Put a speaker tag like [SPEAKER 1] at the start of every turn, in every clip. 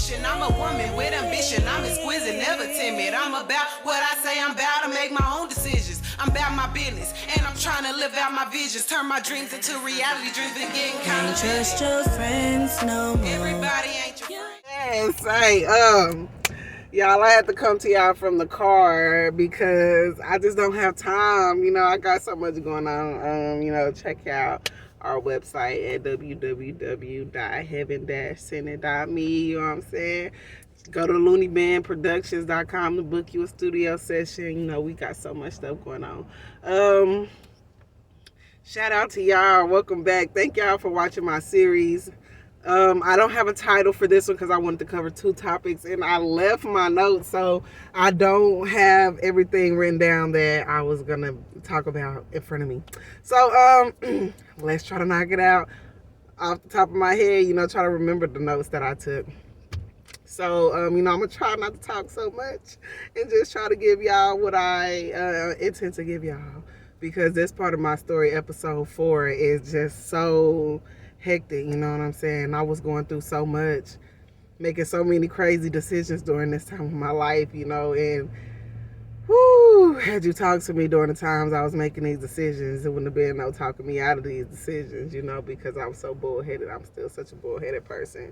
[SPEAKER 1] mission. I'm a woman with ambition. I'm exquisite, never timid. I'm about what I say. I'm about to make my own decisions. I'm about my business, and I'm trying to live out my visions. Turn my dreams into reality. Dreams been getting kind of
[SPEAKER 2] trust your friends no more.
[SPEAKER 1] Everybody ain't your friend.
[SPEAKER 3] Yes, hey, y'all, I had to come to y'all from the car because I just don't have time. You know, I got so much going on. You know, check out our website at www.heaven-senate.me. You know what I'm saying? Go to loonybandproductions.com to book you a studio session. You know, we got so much stuff going on. Shout out to y'all. Welcome back. Thank y'all for watching my series. I don't have a title for this one because I wanted to cover two topics, and I left my notes, so I don't have everything written down that I was gonna talk about in front of me. So let's try to knock it out off the top of my head. You know, try to remember the notes that I took. So you know, I'm gonna try not to talk so much and just try to give y'all what I intend to give y'all, because this part of my story, episode 4, is just so hectic, you know what I'm saying? I was going through so much, making so many crazy decisions during this time of my life, you know, and had you talked to me during the times I was making these decisions, it wouldn't have been no talking me out of these decisions, you know, because I was so bullheaded. I'm still such a bullheaded person.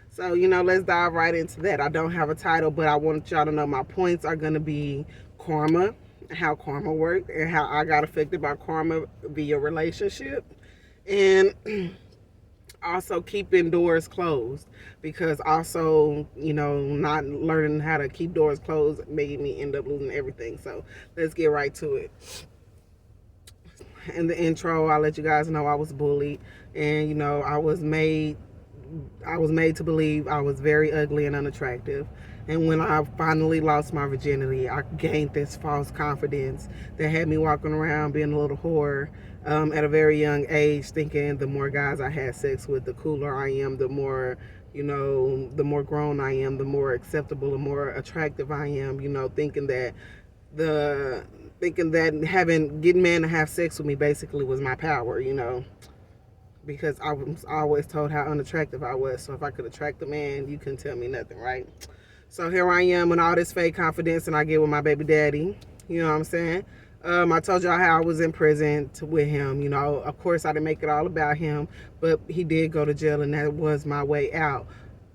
[SPEAKER 3] So, you know, let's dive right into that. I don't have a title, but I want y'all to know my points are going to be karma, how karma worked, and how I got affected by karma via relationship, and also keeping doors closed, because also, you know, not learning how to keep doors closed made me end up losing everything. So let's get right to it. In the intro, I'll let you guys know I was bullied, and you know, I was made to believe I was very ugly and unattractive. And when I finally lost my virginity, I gained this false confidence that had me walking around being a little whore at a very young age, thinking the more guys I had sex with, the cooler I am, the more, you know, the more grown I am, the more acceptable and more attractive I am, you know, thinking that getting men to have sex with me basically was my power, you know, because I was always told how unattractive I was. So if I could attract a man, you couldn't tell me nothing, right? So here I am with all this fake confidence, and I get with my baby daddy. You know what I'm saying? I told y'all how I was in prison with him. You know, of course, I didn't make it all about him, but he did go to jail, and that was my way out,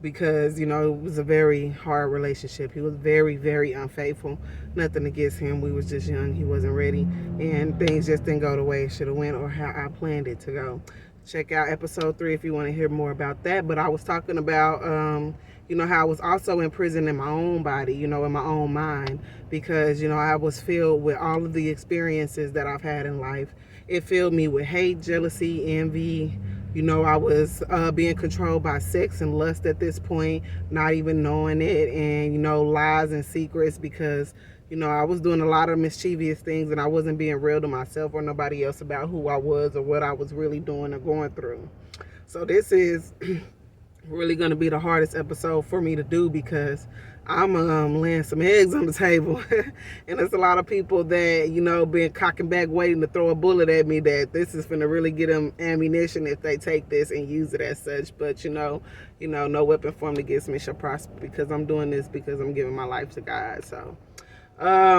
[SPEAKER 3] because, you know, it was a very hard relationship. He was very, very unfaithful. Nothing against him. We was just young. He wasn't ready, and things just didn't go the way it should have went or how I planned it to go. Check out episode 3 if you want to hear more about that. But I was talking about, you know, how I was also in prison in my own body, you know, in my own mind, because, you know, I was filled with all of the experiences that I've had in life. It filled me with hate, jealousy, envy. You know, I was being controlled by sex and lust at this point, not even knowing it, and, you know, lies and secrets, because, you know, I was doing a lot of mischievous things, and I wasn't being real to myself or nobody else about who I was or what I was really doing or going through. So this is really going to be the hardest episode for me to do, because I'm laying some eggs on the table. And there's a lot of people that, you know, been cocking back waiting to throw a bullet at me, that this is going to really get them ammunition if they take this and use it as such. But, you know, no weapon formed against me shall prosper, because I'm doing this because I'm giving my life to God. So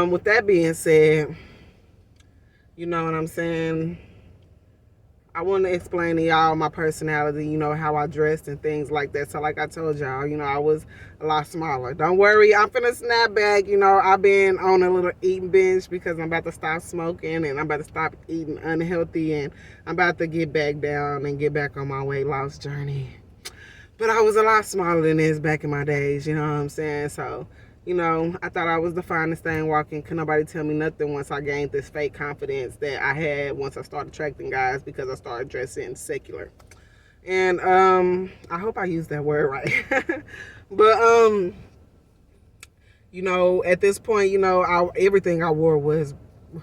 [SPEAKER 3] with that being said, you know what I'm saying, I want to explain to y'all my personality, you know, how I dressed and things like that. So like I told y'all, you know, I was a lot smaller. Don't worry, I'm finna snap back. You know, I've been on a little eating binge because I'm about to stop smoking, and I'm about to stop eating unhealthy, and I'm about to get back down and get back on my weight loss journey. But I was a lot smaller than this back in my days, you know what I'm saying? So, you know, I thought I was the finest thing walking. Could nobody tell me nothing once I gained this fake confidence that I had once I started attracting guys, because I started dressing secular. And I hope I used that word right. But, you know, at this point, you know, everything I wore was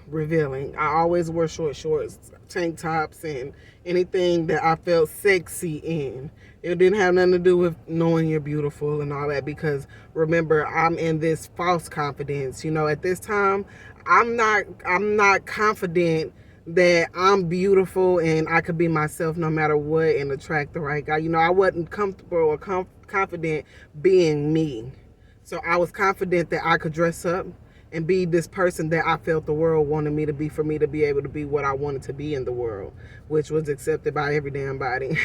[SPEAKER 3] revealing. I always wore short shorts, tank tops, and anything that I felt sexy in. It didn't have nothing to do with knowing you're beautiful and all that, because remember, I'm in this false confidence. You know, at this time, I'm not confident that I'm beautiful and I could be myself no matter what and attract the right guy. I wasn't comfortable or confident being me. So I was confident that I could dress up and be this person that I felt the world wanted me to be, for me to be able to be what I wanted to be in the world, which was accepted by every damn body.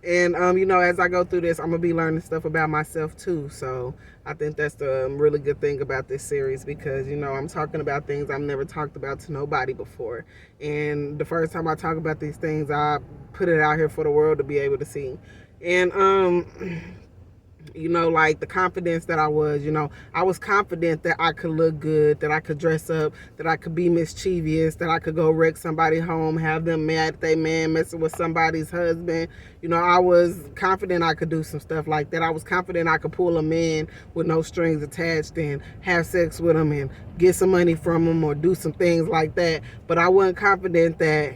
[SPEAKER 3] And, as I go through this, I'm going to be learning stuff about myself too. So I think that's the really good thing about this series, because, I'm talking about things I've never talked about to nobody before. And the first time I talk about these things, I put it out here for the world to be able to see. And, like the confidence that I was confident that I could look good, that I could dress up, that I could be mischievous, that I could go wreck somebody's home, have them mad at their man, messing with somebody's husband. I was confident I could do some stuff like that. I was confident I could pull a man with no strings attached and have sex with him and get some money from him or do some things like that. But I wasn't confident that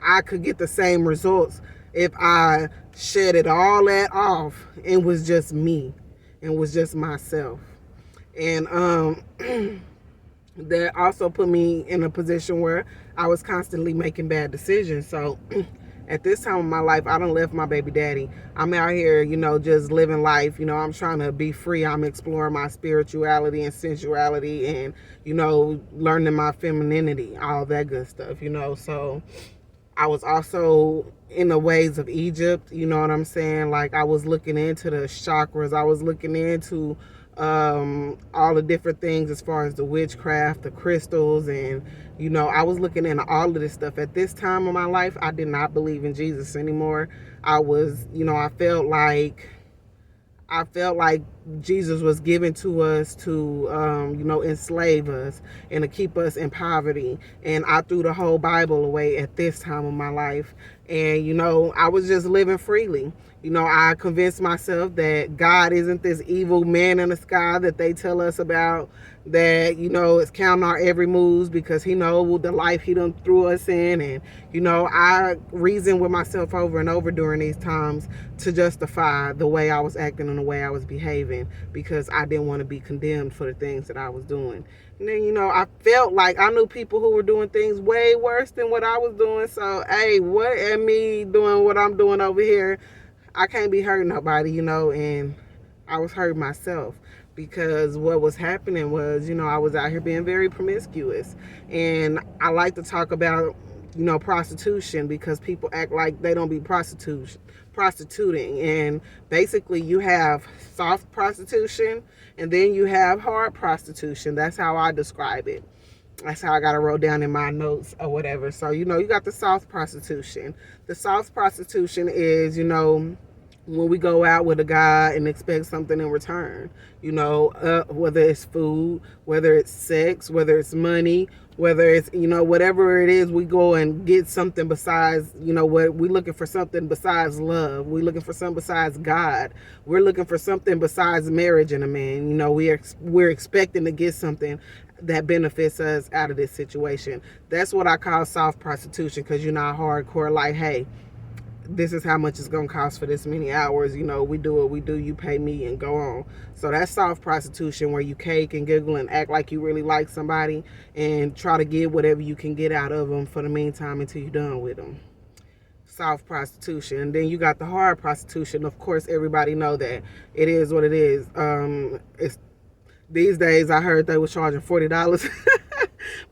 [SPEAKER 3] I could get the same results if I shedded all that off and was just me and was just myself. And that also put me in a position where I was constantly making bad decisions. So at this time of my life, I done left my baby daddy. I'm out here, just living life. I'm trying to be free. I'm exploring my spirituality and sensuality and, learning my femininity, all that good stuff, So I was also in the ways of Egypt, you know what I'm saying? Like, I was looking into the chakras. I was looking into all the different things as far as the witchcraft, the crystals, and, I was looking into all of this stuff. At this time of my life, I did not believe in Jesus anymore. I was, I felt like Jesus was given to us to, enslave us and to keep us in poverty. And I threw the whole Bible away at this time of my life. And, I was just living freely. I convinced myself that God isn't this evil man in the sky that they tell us about, that, is counting our every moves because he knows the life he done threw us in. And, I reasoned with myself over and over during these times to justify the way I was acting and the way I was behaving, because I didn't want to be condemned for the things that I was doing. And then, I felt like I knew people who were doing things way worse than what I was doing. So, hey, what am me doing what I'm doing over here? I can't be hurting nobody, and I was hurting myself, because what was happening was, I was out here being very promiscuous. And I like to talk about, prostitution, because people act like they don't be prostituting. And basically you have soft prostitution and then you have hard prostitution. That's how I describe it. That's how I got it wrote down in my notes or whatever. So, you got the soft prostitution. The soft prostitution is, when we go out with a guy and expect something in return, whether it's food, whether it's sex, whether it's money, whether it's, whatever it is, we go and get something besides, what we're looking for, something besides love. We're looking for something besides God. We're looking for something besides marriage in a man. We're expecting to get something that benefits us out of this situation. That's what I call soft prostitution, because hardcore, like, hey, this is how much it's gonna cost for this many hours. We do what we do, you pay me, and go on. So that's soft prostitution, where you cake and giggle and act like you really like somebody and try to get whatever you can get out of them for the meantime until you're done with them. Soft prostitution. And then you got the hard prostitution. Of course, everybody know that it is what it is. It's these days, I heard they was charging $40 $40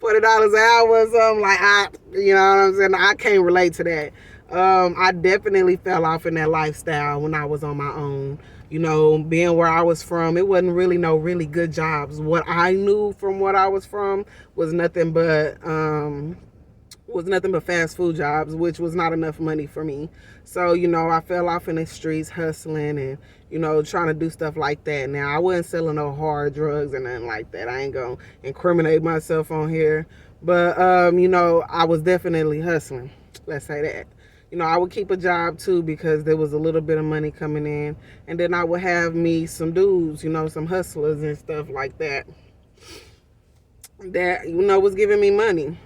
[SPEAKER 3] an hour or something. Like, you know what I'm saying? I can't relate to that. I definitely fell off in that lifestyle when I was on my own. Being where I was from, it wasn't really no really good jobs. What I knew from what I was from was nothing but fast food jobs, which was not enough money for me. So, I fell off in the streets hustling and, trying to do stuff like that. Now, I wasn't selling no hard drugs or nothing like that. I ain't gonna incriminate myself on here. But, I was definitely hustling. Let's say that. I would keep a job too, because there was a little bit of money coming in. And then I would have me some dudes, some hustlers and stuff like that. That, was giving me money.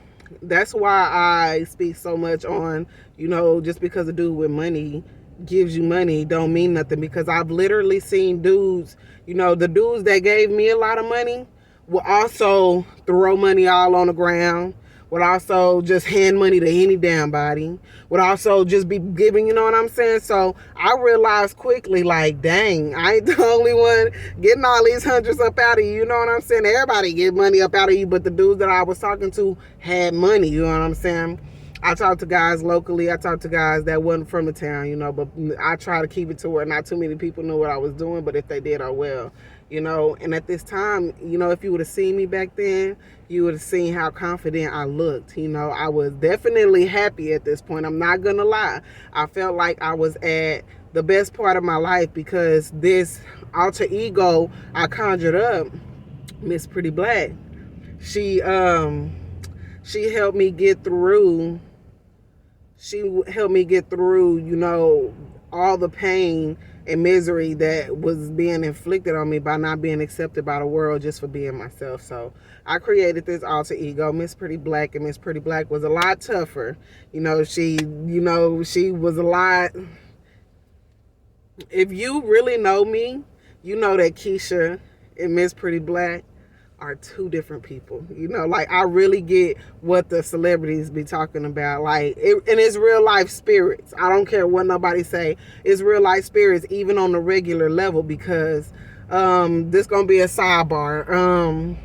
[SPEAKER 3] That's why I speak so much on, just because a dude with money gives you money don't mean nothing, because I've literally seen dudes, the dudes that gave me a lot of money will also throw money all on the ground, would also just hand money to any damn body, would also just be giving, you know what I'm saying? So I realized quickly, like, dang, I ain't the only one getting all these hundreds up out of you, you know what I'm saying? Everybody get money up out of you, but the dudes that I was talking to had money, you know what I'm saying? I talked to guys locally. I talked to guys that wasn't from the town, you know, but I try to keep it to where not too many people knew what I was doing, but if they did, oh well, you know. And at this time, you know, if you would have seen me back then, you would have seen how confident I looked. You know, I was definitely happy at this point. I'm not going to lie. I felt like I was at the best part of my life because this alter ego I conjured up, Miss Pretty Blakk, she helped me get through. She helped me get through, you know, all the pain and misery that was being inflicted on me by not being accepted by the world just for being myself. So I created this alter ego, Miss Pretty Blakk, and Miss Pretty Blakk was a lot tougher. You know, she was a lot. If you really know me, you know that Keisha and Miss Pretty Blakk are two different people. You know, like, I really get what the celebrities be talking about. Like, and it's real life spirits. I don't care what nobody say. It's real life spirits, even on the regular level, because this gonna be a sidebar.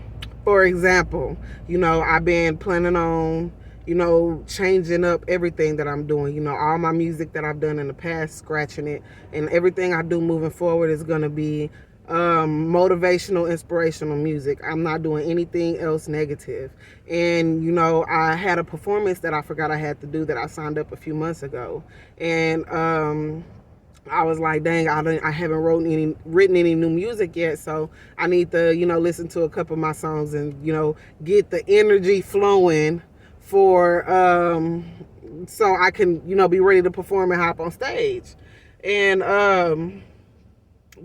[SPEAKER 3] For example, you know, I've been planning on, you know, changing up everything that I'm doing. You know, all my music that I've done in the past, scratching it, and everything I do moving forward is gonna be motivational, inspirational music. I'm not doing anything else negative. And, you know, I had a performance that I forgot I had to do that I signed up a few months ago. And I was like, dang, I haven't written any new music yet, so I need to, you know, listen to a couple of my songs and, you know, get the energy flowing for so I can, you know, be ready to perform and hop on stage. And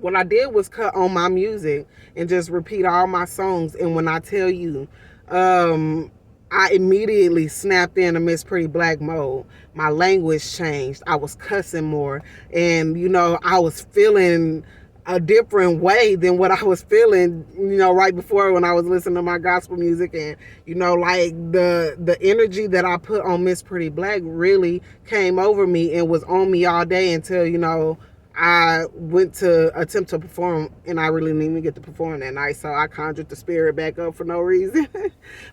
[SPEAKER 3] what I did was cut on my music and just repeat all my songs. And when I tell you, I immediately snapped into Miss Pretty Blakk mode. My language changed. I was cussing more. And, you know, I was feeling a different way than what I was feeling, you know, right before when I was listening to my gospel music. And, you know, like, the energy that I put on Miss Pretty Blakk really came over me and was on me all day until, you know, I went to attempt to perform, and I really didn't even get to perform that night. So I conjured the spirit back up for no reason.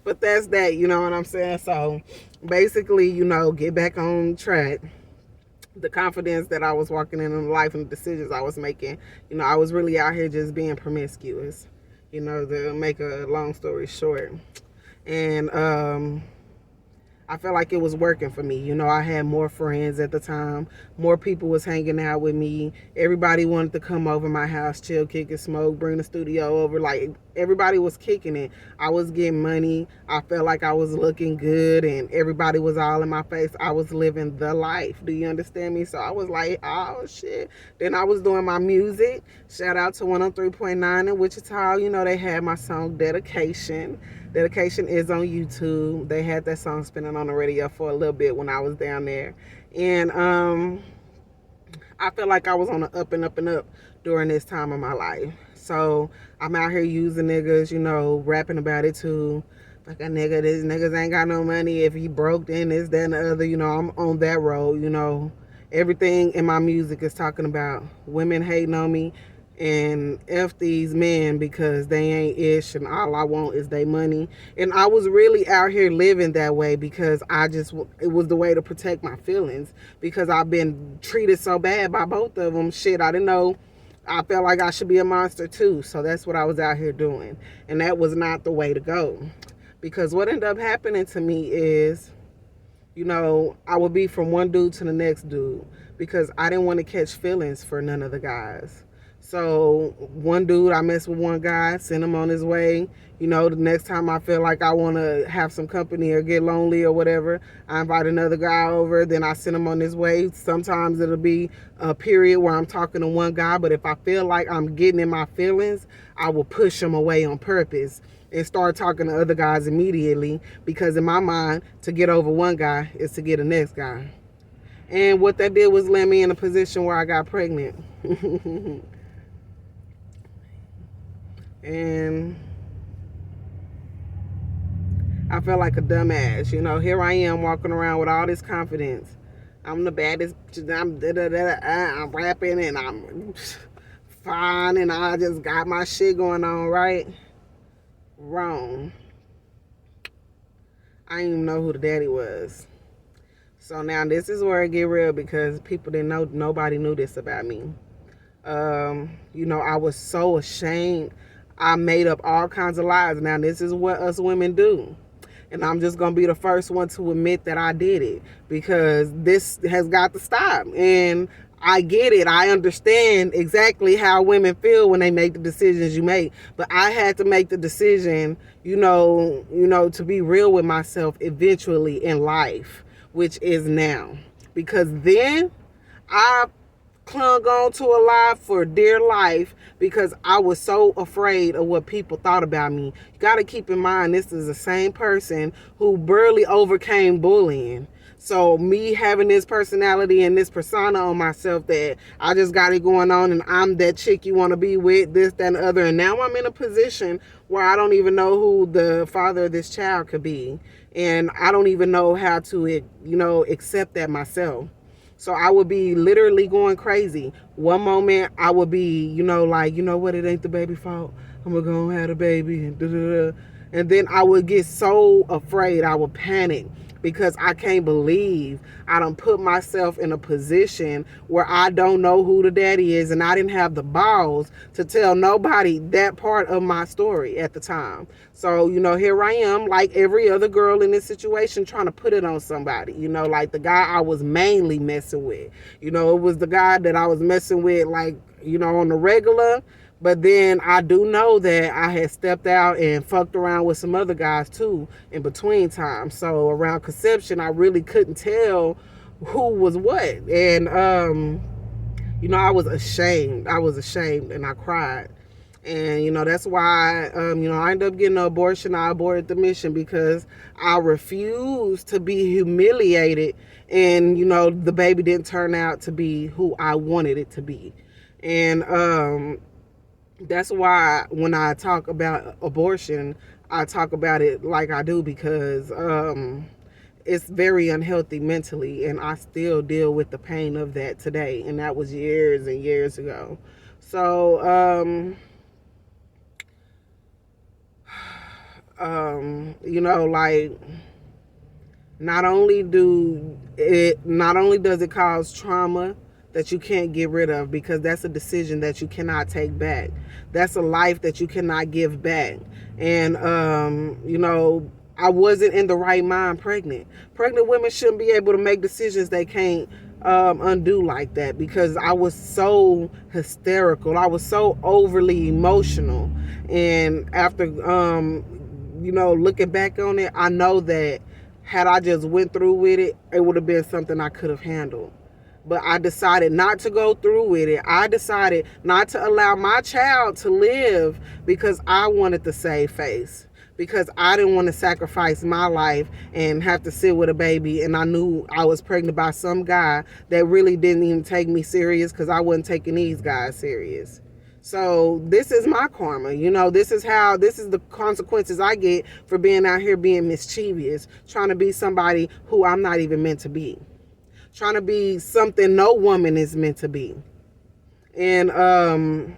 [SPEAKER 3] But that's that, you know what I'm saying? So basically, you know, get back on track. The confidence that I was walking in life and the decisions I was making, you know, I was really out here just being promiscuous, you know, to make a long story short. And I felt like it was working for me. You know, I had more friends at the time. More people was hanging out with me. Everybody wanted to come over my house, chill, kick and smoke, bring the studio over. Like, everybody was kicking it. I was getting money. I felt like I was looking good, and everybody was all in my face. I was living the life. Do you understand me? So I was like, oh, shit. Then I was doing my music. Shout out to 103.9 in Wichita. You know, they had my song Dedication. Dedication is on YouTube. They had that song spinning on the radio for a little bit when I was down there. And I felt like I was on the up and up and up during this time of my life. So I'm out here using niggas, you know, rapping about it too. Like, a nigga, this niggas ain't got no money. If he broke, then this, that, and the other. You know, I'm on that road, you know. Everything in my music is talking about women hating on me and F these men because they ain't ish and all I want is their money. And I was really out here living that way because it was the way to protect my feelings because I've been treated so bad by both of them. Shit, I didn't know. I felt like I should be a monster too. So that's what I was out here doing. And that was not the way to go. Because what ended up happening to me is, you know, I would be from one dude to the next dude because I didn't want to catch feelings for none of the guys. So one dude, I mess with one guy, send him on his way. You know, the next time I feel like I want to have some company or get lonely or whatever, I invite another guy over, then I send him on his way. Sometimes it'll be a period where I'm talking to one guy, but if I feel like I'm getting in my feelings, I will push him away on purpose and start talking to other guys immediately because in my mind, to get over one guy is to get the next guy. And what that did was land me in a position where I got pregnant. And I felt like a dumbass. You know, here I am walking around with all this confidence. I'm the baddest. I'm rapping and I'm fine and I just got my shit going on, right? Wrong. I didn't even know who the daddy was. So now this is where it get real because people didn't know, nobody knew this about me. You know, I was so ashamed. I made up all kinds of lies. Now this is what us women do. And I'm just going to be the first one to admit that I did it because this has got to stop. And I get it. I understand exactly how women feel when they make the decisions you make. But I had to make the decision, you know, to be real with myself eventually in life, which is now. Because then I clung on to a lie for dear life because I was so afraid of what people thought about me. You got to keep in mind, this is the same person who barely overcame bullying. So me having this personality and this persona on myself that I just got it going on and I'm that chick you want to be with, this, that, and the other. And now I'm in a position where I don't even know who the father of this child could be. And I don't even know how to, accept that myself. So I would be literally going crazy. One moment I would be, like, you know what, it ain't the baby fault. I'm going to go and have a baby. And then I would get so afraid. I would panic because I can't believe I done put myself in a position where I don't know who the daddy is and I didn't have the balls to tell nobody that part of my story at the time. So, here I am like every other girl in this situation trying to put it on somebody, like the guy I was mainly messing with. It was the guy that I was messing with like, on the regular. But then I do know that I had stepped out and fucked around with some other guys too in between times. So around conception, I really couldn't tell who was what. And, I was ashamed. And I cried. And, that's why, I ended up getting an abortion. I aborted the mission because I refused to be humiliated. And, the baby didn't turn out to be who I wanted it to be. And, that's why when I talk about abortion, I talk about it like I do because it's very unhealthy mentally, and I still deal with the pain of that today, and that was years and years ago. So, like, not only does it cause trauma that you can't get rid of because that's a decision that you cannot take back. That's a life that you cannot give back. And, I wasn't in the right mind pregnant. Pregnant women shouldn't be able to make decisions they can't undo like that because I was so hysterical. I was so overly emotional. And after, looking back on it, I know that had I just went through with it, it would have been something I could have handled. But I decided not to go through with it. I decided not to allow my child to live because I wanted to save face. Because I didn't want to sacrifice my life and have to sit with a baby. And I knew I was pregnant by some guy that really didn't even take me serious because I wasn't taking these guys serious. So this is my karma. This is the consequences I get for being out here being mischievous, trying to be somebody who I'm not even meant to be. Trying to be something no woman is meant to be. And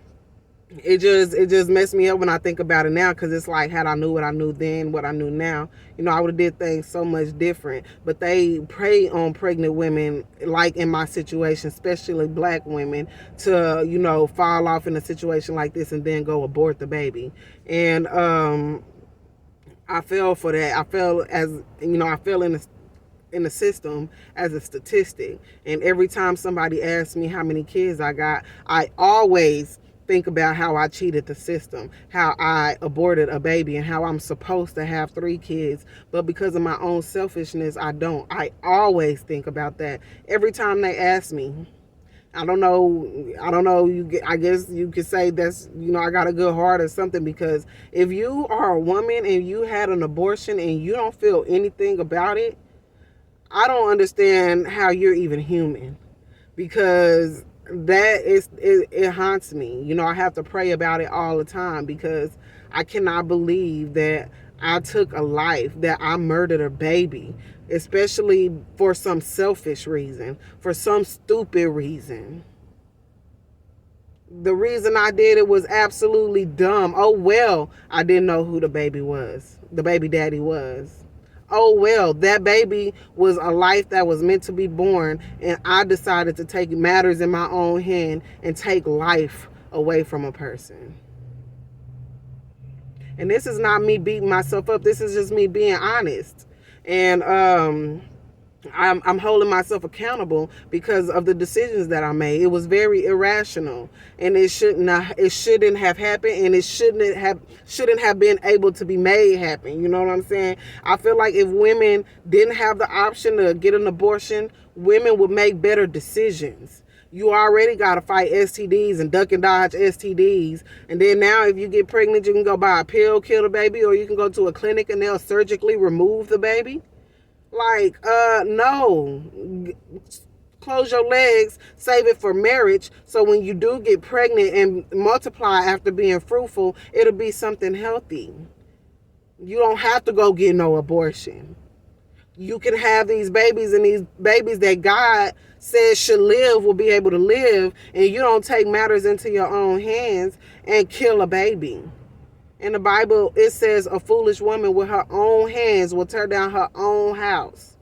[SPEAKER 3] it just messed me up when I think about it now because it's like had I knew what I knew then, what I knew now, I would have did things so much different. But they prey on pregnant women, like in my situation, especially black women, to, fall off in a situation like this and then go abort the baby. And I fell for that. I fell in the system as a statistic. And every time somebody asks me how many kids I got, I always think about how I cheated the system, how I aborted a baby, and how I'm supposed to have 3 kids. But because of my own selfishness, I don't. I always think about that. Every time they ask me, I don't know. I guess you could say that's, I got a good heart or something, because if you are a woman and you had an abortion and you don't feel anything about it, I don't understand how you're even human, because it haunts me. I have to pray about it all the time because I cannot believe that I took a life, that I murdered a baby, especially for some selfish reason, for some stupid reason. The reason I did it was absolutely dumb. Oh well, I didn't know who the baby was, the baby daddy was. Oh well, that baby was a life that was meant to be born, and I decided to take matters in my own hand and take life away from a person. And this is not me beating myself up. This is just me being honest. And I'm holding myself accountable because of the decisions that I made. It was very irrational, and it shouldn't have happened, and it shouldn't have been able to be made happen. You know what I'm saying? I feel like if women didn't have the option to get an abortion, women would make better decisions. You already got to fight STDs and duck and dodge STDs. And then now if you get pregnant, you can go buy a pill, kill the baby, or you can go to a clinic and they'll surgically remove the baby. Like, no. Close your legs, save it for marriage, so when you do get pregnant and multiply after being fruitful, it'll be something healthy. You don't have to go get no abortion. You can have these babies, and these babies that God says should live will be able to live, and you don't take matters into your own hands and kill a baby. In the Bible, it says a foolish woman with her own hands will tear down her own house.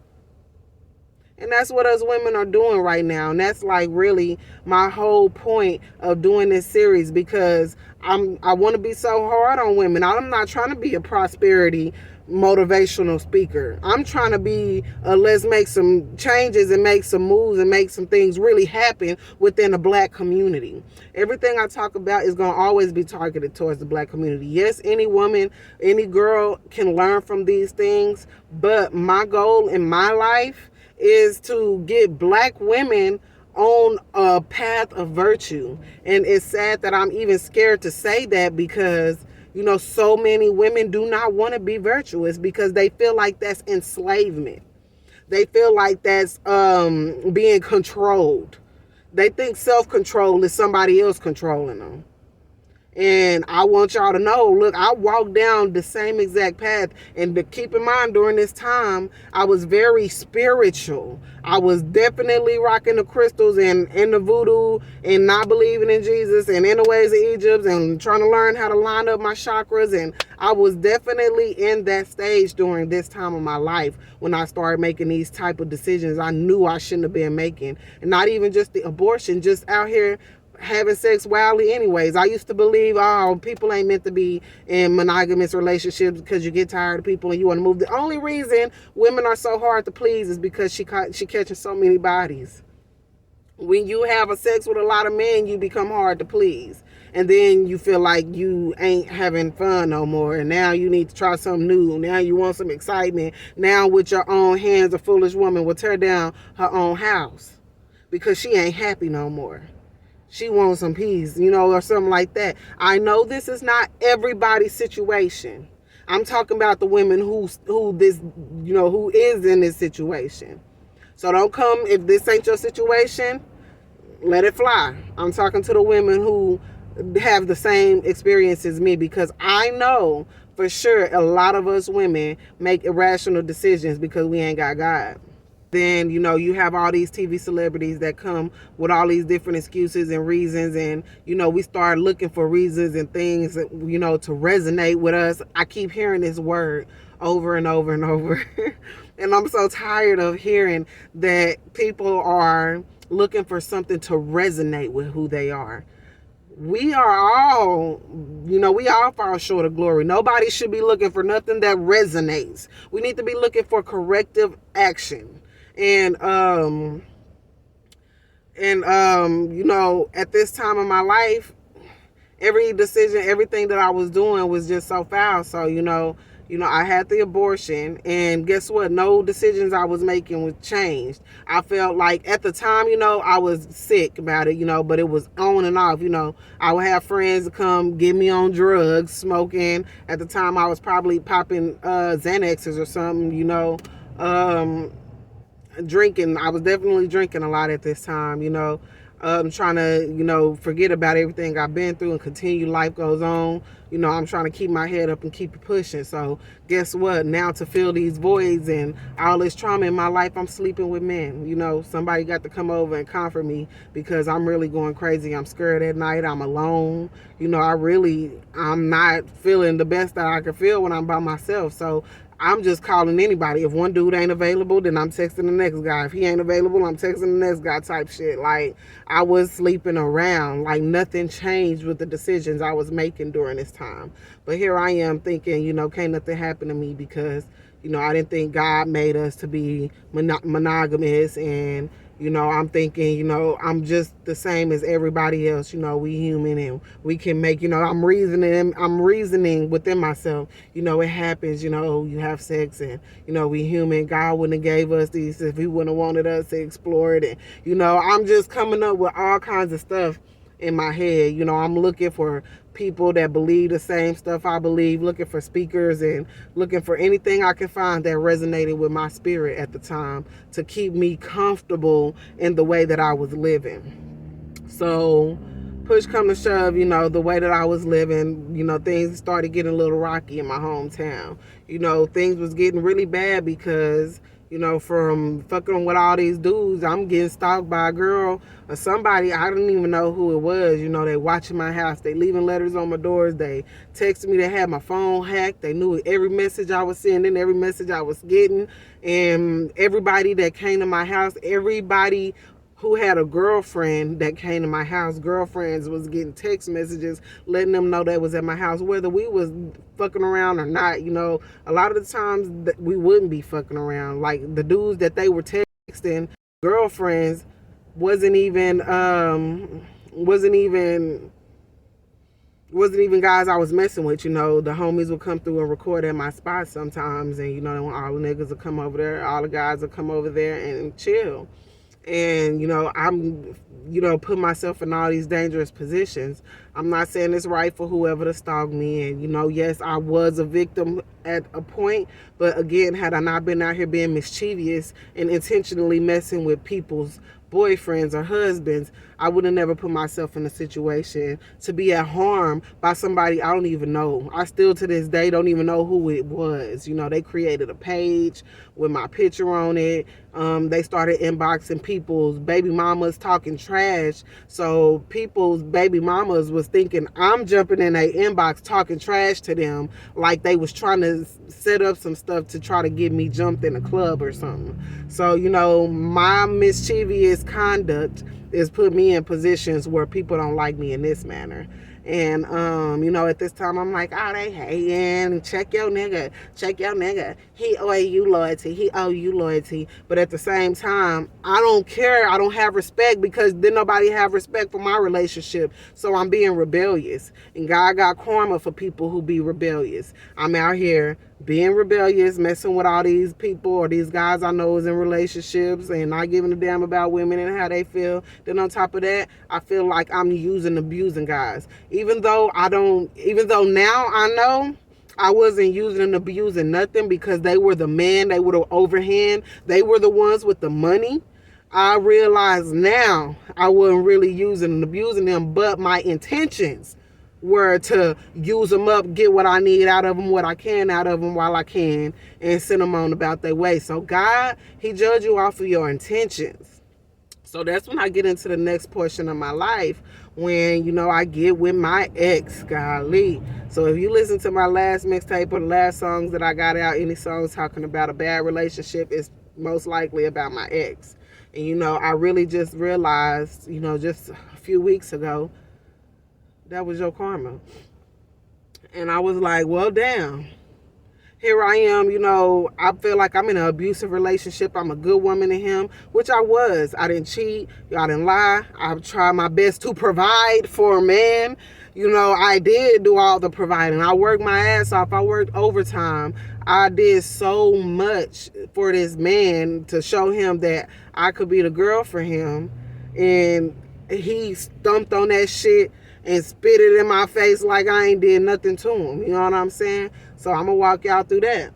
[SPEAKER 3] And that's what us women are doing right now. And that's like really my whole point of doing this series, because I want to be so hard on women. I'm not trying to be a prosperity motivational speaker. I'm trying to be let's make some changes and make some moves and make some things really happen within the Black community. Everything I talk about is going to always be targeted towards the Black community. Yes, any woman, any girl can learn from these things, but my goal in my life is to get Black women on a path of virtue. And it's sad that I'm even scared to say that, because so many women do not want to be virtuous because they feel like that's enslavement. They feel like that's being controlled. They think self-control is somebody else controlling them. And I want y'all to know, look, I walked down the same exact path. And to keep in mind, during this time, I was very spiritual. I was definitely rocking the crystals and in the voodoo and not believing in Jesus and in the ways of Egypt and trying to learn how to line up my chakras. And I was definitely in that stage during this time of my life when I started making these type of decisions I knew I shouldn't have been making. And not even just the abortion, just out here having sex wildly anyways. I used to believe, people ain't meant to be in monogamous relationships because you get tired of people and you want to move. The only reason women are so hard to please is because she catching so many bodies. When you have a sex with a lot of men, you become hard to please. And then you feel like you ain't having fun no more. And now you need to try something new. Now you want some excitement. Now with your own hands, a foolish woman will tear down her own house because she ain't happy no more. She wants some peace, or something like that. I know this is not everybody's situation. I'm talking about the women who is in this situation. So don't come, if this ain't your situation, let it fly. I'm talking to the women who have the same experience as me, because I know for sure a lot of us women make irrational decisions because we ain't got God. Then, you have all these TV celebrities that come with all these different excuses and reasons. And, we start looking for reasons and things, that, to resonate with us. I keep hearing this word over and over and over. And I'm so tired of hearing that people are looking for something to resonate with who they are. We are all, we all fall short of glory. Nobody should be looking for nothing that resonates. We need to be looking for corrective action. And at this time of my life, every decision, everything that I was doing was just so foul. So, I had the abortion, and guess what? No decisions I was making was changed. I felt like at the time, I was sick about it, but it was on and off. I would have friends come get me on drugs, smoking. At the time, I was probably popping Xanaxes or something, drinking. I was definitely drinking a lot at this time, trying to, forget about everything I've been through and continue. Life goes on. I'm trying to keep my head up and keep it pushing. So guess what? Now to fill these voids and all this trauma in my life, I'm sleeping with men. Somebody got to come over and comfort me because I'm really going crazy. I'm scared at night. I'm alone. I'm not feeling the best that I can feel when I'm by myself. So I'm just calling anybody. If one dude ain't available, then I'm texting the next guy. If he ain't available, I'm texting the next guy type shit. Like, I was sleeping around. Like, nothing changed with the decisions I was making during this time. But here I am thinking, can't nothing happen to me because, I didn't think God made us to be monogamous. And, I'm thinking, I'm just the same as everybody else. We human and we can make, I'm reasoning within myself. It happens, you have sex and, we human. God wouldn't have gave us these if he wouldn't have wanted us to explore it. And, I'm just coming up with all kinds of stuff in my head. I'm looking for people that believe the same stuff I believe, looking for speakers and looking for anything I can find that resonated with my spirit at the time to keep me comfortable in the way that I was living. So push come to shove, the way that I was living, things started getting a little rocky in my hometown. Things was getting really bad because from fucking with all these dudes, I'm getting stalked by a girl or somebody. I don't even know who it was. They watching my house. They leaving letters on my doors. They texted me. They had my phone hacked. They knew every message I was sending, every message I was getting. And everybody that came to my house, everybody who had a girlfriend that came to my house, girlfriends was getting text messages letting them know they was at my house, whether we was fucking around or not. A lot of the times that we wouldn't be fucking around. Like the dudes that they were texting, girlfriends, wasn't even guys I was messing with. The homies would come through and record at my spot sometimes, and all the niggas would come over there, all the guys would come over there and chill. And, I'm, put myself in all these dangerous positions. I'm not saying it's right for whoever to stalk me. And, yes, I was a victim at a point. But again, had I not been out here being mischievous and intentionally messing with people's boyfriends or husbands, I would have never put myself in a situation to be at harm by somebody I don't even know. I still to this day don't even know who it was. They created a page with my picture on it. They started inboxing people's baby mamas talking trash. So people's baby mamas was thinking I'm jumping in their inbox talking trash to them like they was trying to set up some stuff to try to get me jumped in a club or something. So, my mischievous conduct is put me in positions where people don't like me in this manner. And, at this time, I'm like, oh, they hating. Check your nigga. He owe you loyalty. But at the same time, I don't care. I don't have respect because then nobody have respect for my relationship. So I'm being rebellious. And God got karma for people who be rebellious. I'm out here being rebellious, messing with all these people or these guys I know is in relationships and not giving a damn about women and how they feel. Then on top of that, I feel like I'm abusing guys. Even though now I know I wasn't using and abusing nothing because they were the man, they were the overhand, they were the ones with the money. I realize now I wasn't really using and abusing them, but my intentions were to use them up, get what I need out of them, what I can out of them while I can, and send them on about their way. So God, he judge you off of your intentions. So that's when I get into the next portion of my life, when, I get with my ex, golly. So if you listen to my last mixtape or the last songs that I got out, any songs talking about a bad relationship is most likely about my ex. And, I really just realized, just a few weeks ago, that was your karma. And I was like, well, damn. Here I am, I feel like I'm in an abusive relationship. I'm a good woman to him, which I was. I didn't cheat. I didn't lie. I tried my best to provide for a man. I did do all the providing. I worked my ass off. I worked overtime. I did so much for this man to show him that I could be the girl for him. And he stumped on that shit and spit it in my face like I ain't did nothing to him. You know what I'm saying? So I'm gonna walk y'all through that.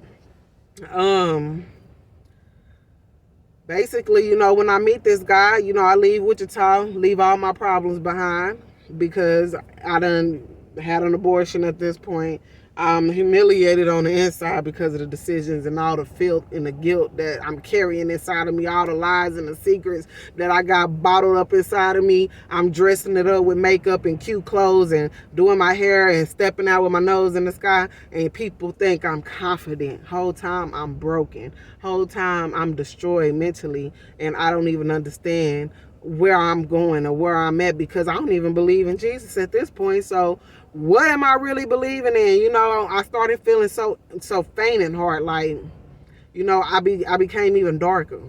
[SPEAKER 3] basically, you know, when I meet this guy, you know, I leave Wichita, leave all my problems behind because I done had an abortion at this point. I'm humiliated on the inside because of the decisions and all the filth and the guilt that I'm carrying inside of me, all the lies and the secrets that I got bottled up inside of me. I'm dressing it up with makeup and cute clothes and doing my hair and stepping out with my nose in the sky, and people think I'm confident. Whole time I'm broken. Whole time I'm destroyed mentally, and I don't even understand where I'm going or where I'm at because I don't even believe in Jesus at this point. So what am I really believing in? You know, I started feeling so faint and heart, like, you know, I became even darker.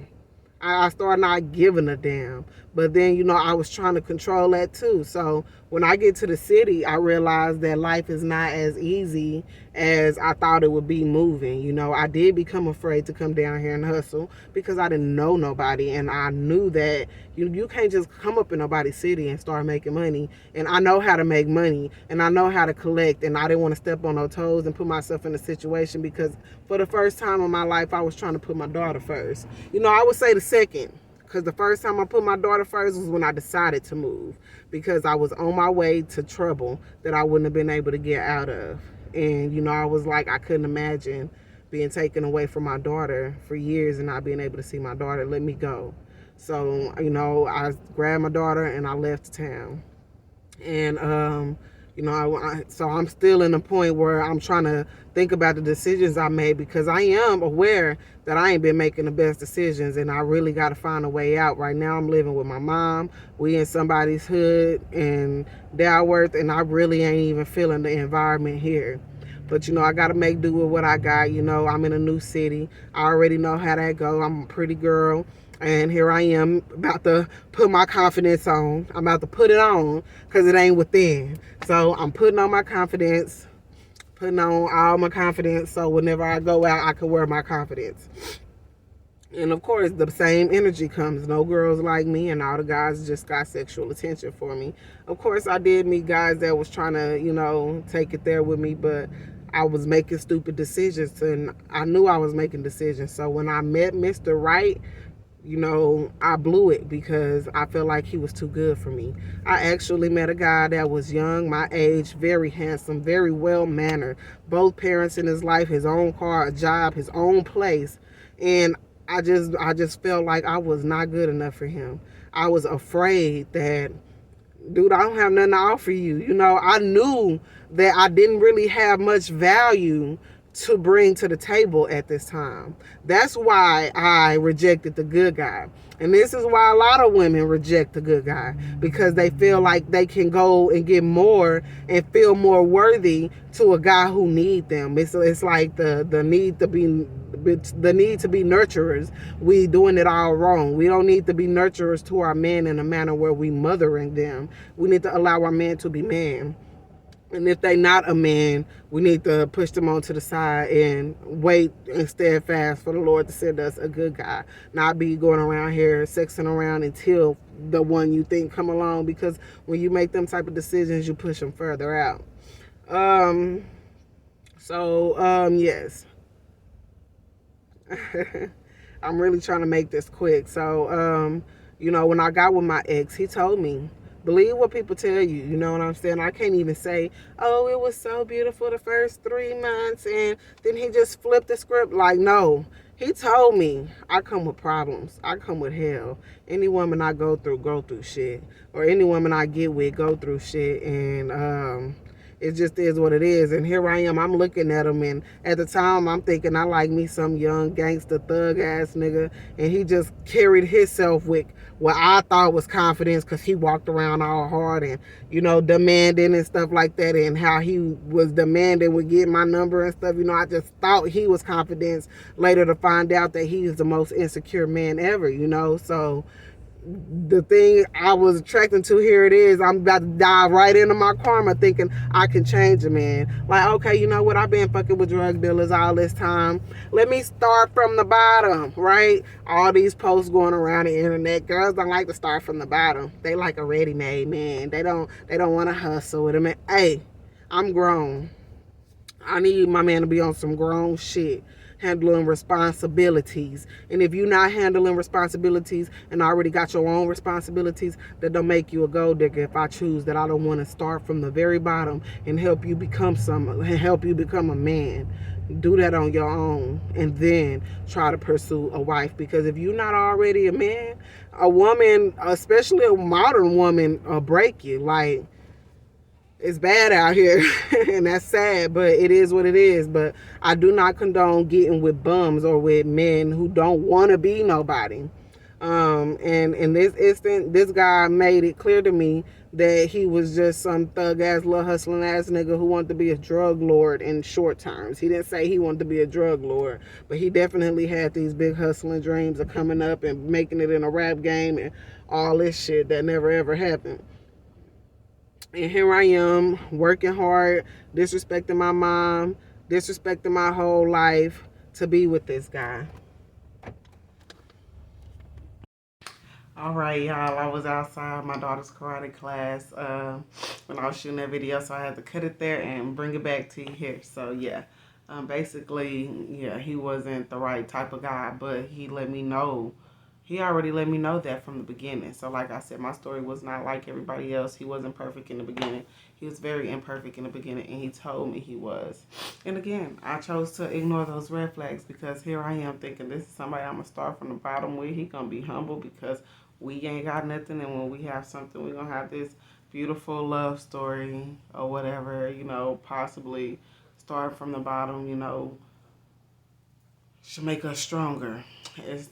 [SPEAKER 3] I started not giving a damn. But then, you know, I was trying to control that too. So when I get to the city, I realized that life is not as easy as I thought it would be moving. You know, I did become afraid to come down here and hustle because I didn't know nobody. And I knew that you can't just come up in nobody's city and start making money. And I know how to make money and I know how to collect. And I didn't want to step on no toes and put myself in a situation because for the first time in my life, I was trying to put my daughter first. You know, I would say the second. Because the first time I put my daughter first was when I decided to move. Because I was on my way to trouble that I wouldn't have been able to get out of. And, you know, I was like, I couldn't imagine being taken away from my daughter for years and not being able to see my daughter. Let me go. So, you know, I grabbed my daughter and I left town. And, you know, so I'm still in a point where I'm trying to think about the decisions I made because I am aware that I ain't been making the best decisions and I really got to find a way out. Right now I'm living with my mom. We in somebody's hood in Dalworth and I really ain't even feeling the environment here. But, you know, I got to make do with what I got. You know, I'm in a new city. I already know how that go. I'm a pretty girl. And here I am about to put my confidence on. I'm about to put it on because it ain't within. So I'm putting on my confidence, putting on all my confidence so whenever I go out, I can wear my confidence. And of course, the same energy comes. No girls like me and all the guys just got sexual attention for me. Of course, I did meet guys that was trying to, you know, take it there with me, but I was making stupid decisions and I knew I was making decisions. So when I met Mr. Right, you know, I blew it because I felt like he was too good for me. I actually met a guy that was young, my age, very handsome, very well-mannered. Both parents in his life, his own car, a job, his own place. And I just felt like I was not good enough for him. I was afraid that, dude, I don't have nothing to offer you. You know, I knew that I didn't really have much value to bring to the table at this time. That's why I rejected the good guy. And this is why a lot of women reject the good guy, because they feel like they can go and get more and feel more worthy to a guy who needs them. It's like the need to be nurturers. We doing it all wrong. We don't need to be nurturers to our men in a manner where we mothering them. We need to allow our men to be men. And if they not a man, we need to push them onto the side and wait and steadfast for the Lord to send us a good guy. Not be going around here sexing around until the one you think come along, because when you make them type of decisions, you push them further out. Yes. I'm really trying to make this quick. So, you know, when I got with my ex, he told me, believe what people tell you. You know what I'm saying? I can't even say, oh, it was so beautiful the first 3 months and then he just flipped the script. Like, no. He told me I come with problems. I come with hell. Any woman I go through shit. Or any woman I get with go through shit. And it just is what it is. And here I am. I'm looking at him. And at the time, I'm thinking I like me some young gangster thug ass nigga. And he just carried himself with what I thought was confidence, because he walked around all hard and, you know, demanding and stuff like that. And how he was demanding would get my number and stuff. You know, I just thought he was confidence. Later to find out that he is the most insecure man ever, you know. So the thing I was attracting to, here it is. I'm about to dive right into my karma thinking I can change a man. Like, okay, you know what? I've been fucking with drug dealers all this time. Let me start from the bottom, right? All these posts going around the internet. Girls don't like to start from the bottom. They like a ready-made man. They don't want to hustle with him. Hey, I'm grown. I need my man to be on some grown shit. handling responsibilities. And if you're not handling responsibilities and already got your own responsibilities, that don't make you a gold digger. If I choose that I don't want to start from the very bottom and help you become a man, do that on your own and then try to pursue a wife. Because if you're not already a man, a woman, especially a modern woman, will break you. Like, it's bad out here and that's sad, but it is what it is. But I do not condone getting with bums or with men who don't want to be nobody. And in this instant, this guy made it clear to me that he was just some thug ass, little hustling ass nigga who wanted to be a drug lord in short terms. He didn't say he wanted to be a drug lord, but he definitely had these big hustling dreams of coming up and making it in a rap game and all this shit that never ever happened. And here I am working hard, disrespecting my mom, disrespecting my whole life to be with this guy. All right, y'all, I was outside my daughter's karate class when I was shooting that video, so I had to cut it there and bring it back to you here. So, yeah, basically, yeah, he wasn't the right type of guy, but he let me know. He already let me know that from the beginning. So, like I said, my story was not like everybody else. He wasn't perfect in the beginning. He was very imperfect in the beginning, and he told me he was. And again, I chose to ignore those red flags because here I am thinking this is somebody I'm going to start from the bottom with. He going to be humble because we ain't got nothing, and when we have something, we're going to have this beautiful love story or whatever, you know, possibly start from the bottom, you know, should make us stronger. It's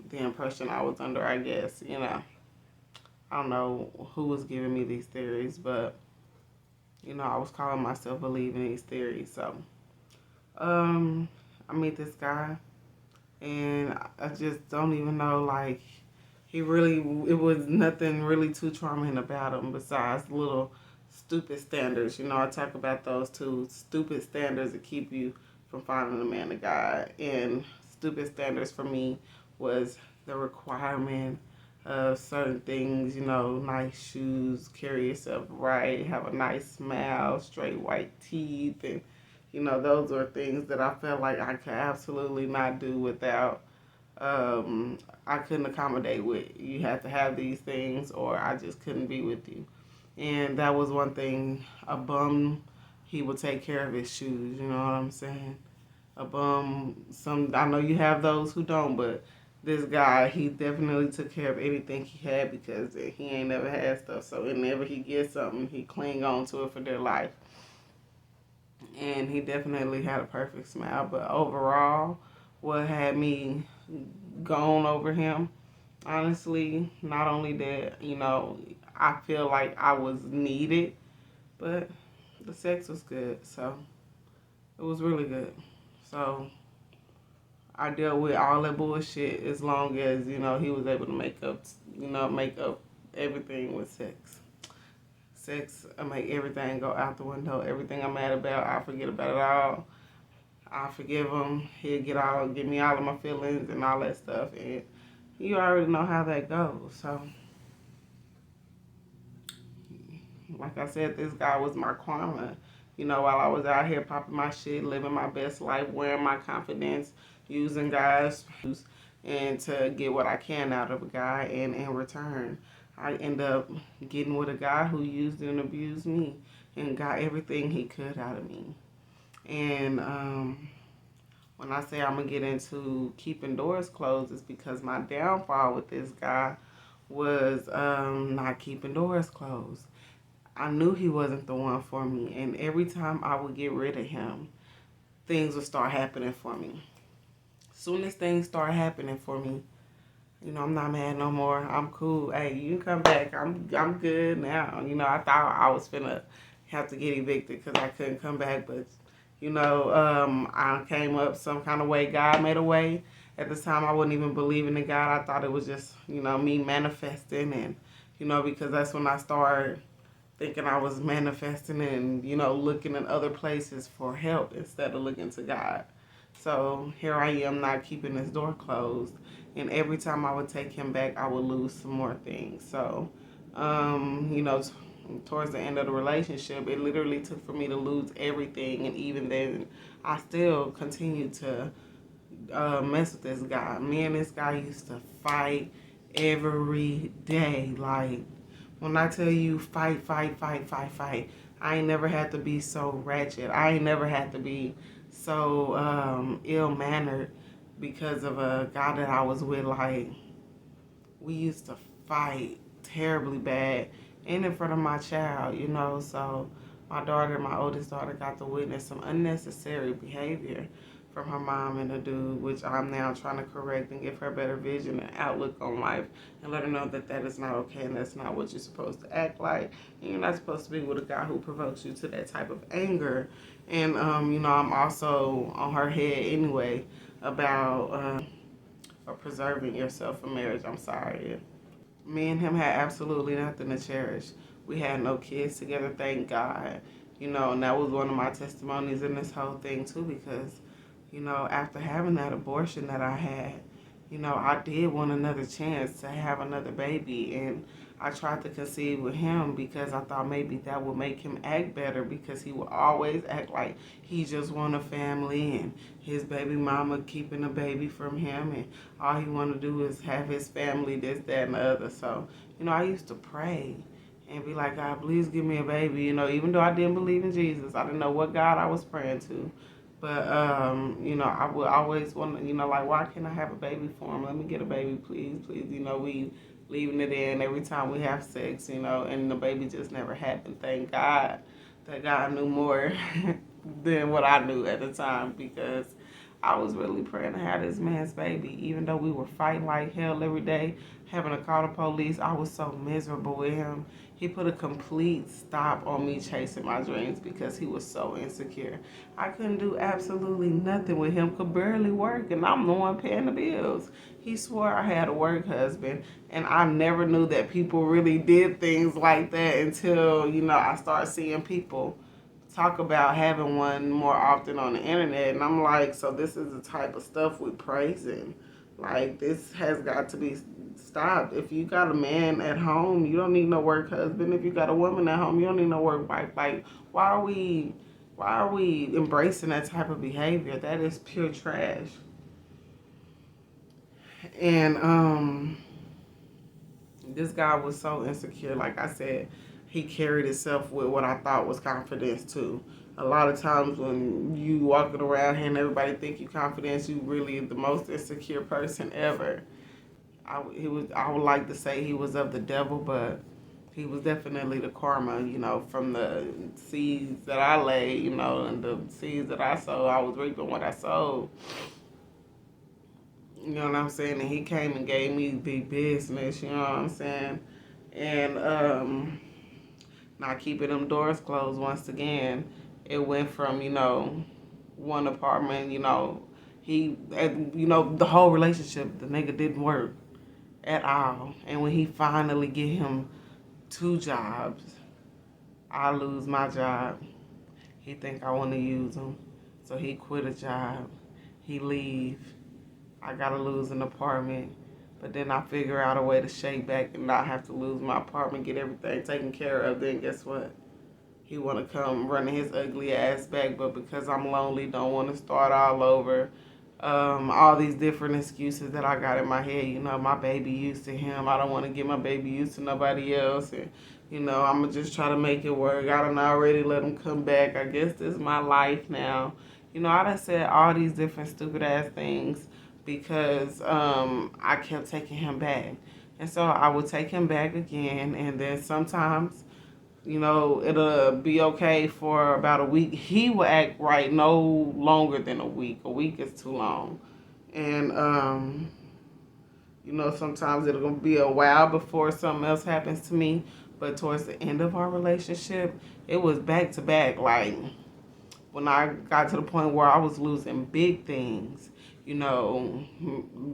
[SPEAKER 3] the impression I was under, I guess, you know. I don't know who was giving me these theories, but, you know, I was calling myself believing these theories. So, I meet this guy, and I just don't even know, like, it was nothing really too charming about him besides little stupid standards. You know, I talk about those two stupid standards that keep you from finding a man of God. And stupid standards for me was the requirement of certain things, you know, nice shoes, carry yourself right, have a nice smile, straight white teeth. And, you know, those are things that I felt like I could absolutely not do without. I couldn't accommodate with. You had to have these things or I just couldn't be with you. And that was one thing. A bum, he would take care of his shoes, you know what I'm saying? A bum, I know you have those who don't, but this guy, he definitely took care of anything he had because he ain't never had stuff. So whenever he gets something, he cling on to it for their life. And he definitely had a perfect smile. But overall, what had me gone over him, honestly, not only that, you know, I feel like I was needed, but the sex was good. So it was really good. So I dealt with all that bullshit as long as, you know, he was able to make up everything with sex. Sex, I make everything go out the window. Everything I'm mad about, I forget about it all. I forgive him. He'll give me all of my feelings and all that stuff. And you already know how that goes. So, like I said, this guy was my karma. You know, while I was out here popping my shit, living my best life, wearing my confidence, using guys, and to get what I can out of a guy. And in return, I end up getting with a guy who used and abused me and got everything he could out of me. And when I say I'm going to get into keeping doors closed, it's because my downfall with this guy was not keeping doors closed. I knew he wasn't the one for me. And every time I would get rid of him, things would start happening for me. As soon as things start happening for me, you know, I'm not mad no more. I'm cool. Hey, you can come back. I'm good now. You know, I thought I was finna have to get evicted because I couldn't come back. But, you know, I came up some kind of way. God made a way. At the time, I wasn't even believing in God. I thought it was just, you know, me manifesting. And, you know, because that's when I started thinking I was manifesting and, you know, looking in other places for help instead of looking to God. So here I am not keeping this door closed. And every time I would take him back, I would lose some more things. So, you know, towards the end of the relationship, it literally took for me to lose everything. And even then, I still continued to mess with this guy. Me and this guy used to fight every day. Like, when I tell you fight, I ain't never had to be so ratchet. I ain't never had to be so ill-mannered because of a guy that I was with. Like, we used to fight terribly bad and in front of my child, you know. So my daughter, my oldest daughter, got to witness some unnecessary behavior from her mom and the dude, which I'm now trying to correct and give her a better vision and outlook on life and let her know that that is not okay and that's not what you're supposed to act like. And you're not supposed to be with a guy who provokes you to that type of anger. And, you know, I'm also on her head anyway about preserving yourself for marriage. I'm sorry. Me and him had absolutely nothing to cherish. We had no kids together, thank God. You know, and that was one of my testimonies in this whole thing too, because, you know, after having that abortion that I had, you know, I did want another chance to have another baby, and I tried to conceive with him because I thought maybe that would make him act better, because he would always act like he just want a family and his baby mama keeping a baby from him, and all he want to do is have his family, this, that, and the other. So, you know, I used to pray and be like, God, please give me a baby. You know, even though I didn't believe in Jesus, I didn't know what God I was praying to. But, you know, I would always want to, you know, like, why can't I have a baby for him? Let me get a baby, please, please. You know, we leaving it in every time we have sex, you know, and the baby just never happened. Thank God that God knew more than what I knew at the time, because I was really praying to have this man's baby. Even though we were fighting like hell every day, having to call the police, I was so miserable with him. He put a complete stop on me chasing my dreams because he was so insecure. I couldn't do absolutely nothing with him, could barely work, and I'm the one paying the bills. He swore I had a work husband, and I never knew that people really did things like that until, you know, I started seeing people talk about having one more often on the internet, and I'm like, so this is the type of stuff we're praising. Like, this has got to be stopped. If you got a man at home, you don't need no work husband. If you got a woman at home, you don't need no work wife. Like, why are we embracing that type of behavior? That is pure trash. And this guy was so insecure. Like I said, he carried himself with what I thought was confidence too. A lot of times when you walking around here and everybody think you confident, you really the most insecure person ever. I would like to say he was of the devil, but he was definitely the karma, you know, from the seeds that I laid, you know, and the seeds that I sowed. I was reaping what I sowed. You know what I'm saying? And he came and gave me the business, you know what I'm saying? And not keeping them doors closed once again. It went from, you know, one apartment, you know, the whole relationship, the nigga didn't work at all. And when he finally get him 2 jobs, I lose my job. He think I want to use him. So he quit a job. He leave. I gotta lose an apartment. But then I figure out a way to shake back and not have to lose my apartment, get everything taken care of. Then guess what? He want to come running his ugly ass back, but because I'm lonely, don't want to start all over. All these different excuses that I got in my head. You know, my baby used to him. I don't want to get my baby used to nobody else. And, you know, I'm going to just try to make it work. I done already let him come back. I guess this is my life now. You know, I done said all these different stupid ass things because I kept taking him back. And so I would take him back again, and then sometimes, you know, it'll be okay for about a week. He will act right no longer than a week. A week is too long. And, you know, sometimes it'll be a while before something else happens to me. But towards the end of our relationship, it was back to back. Like, when I got to the point where I was losing big things, you know,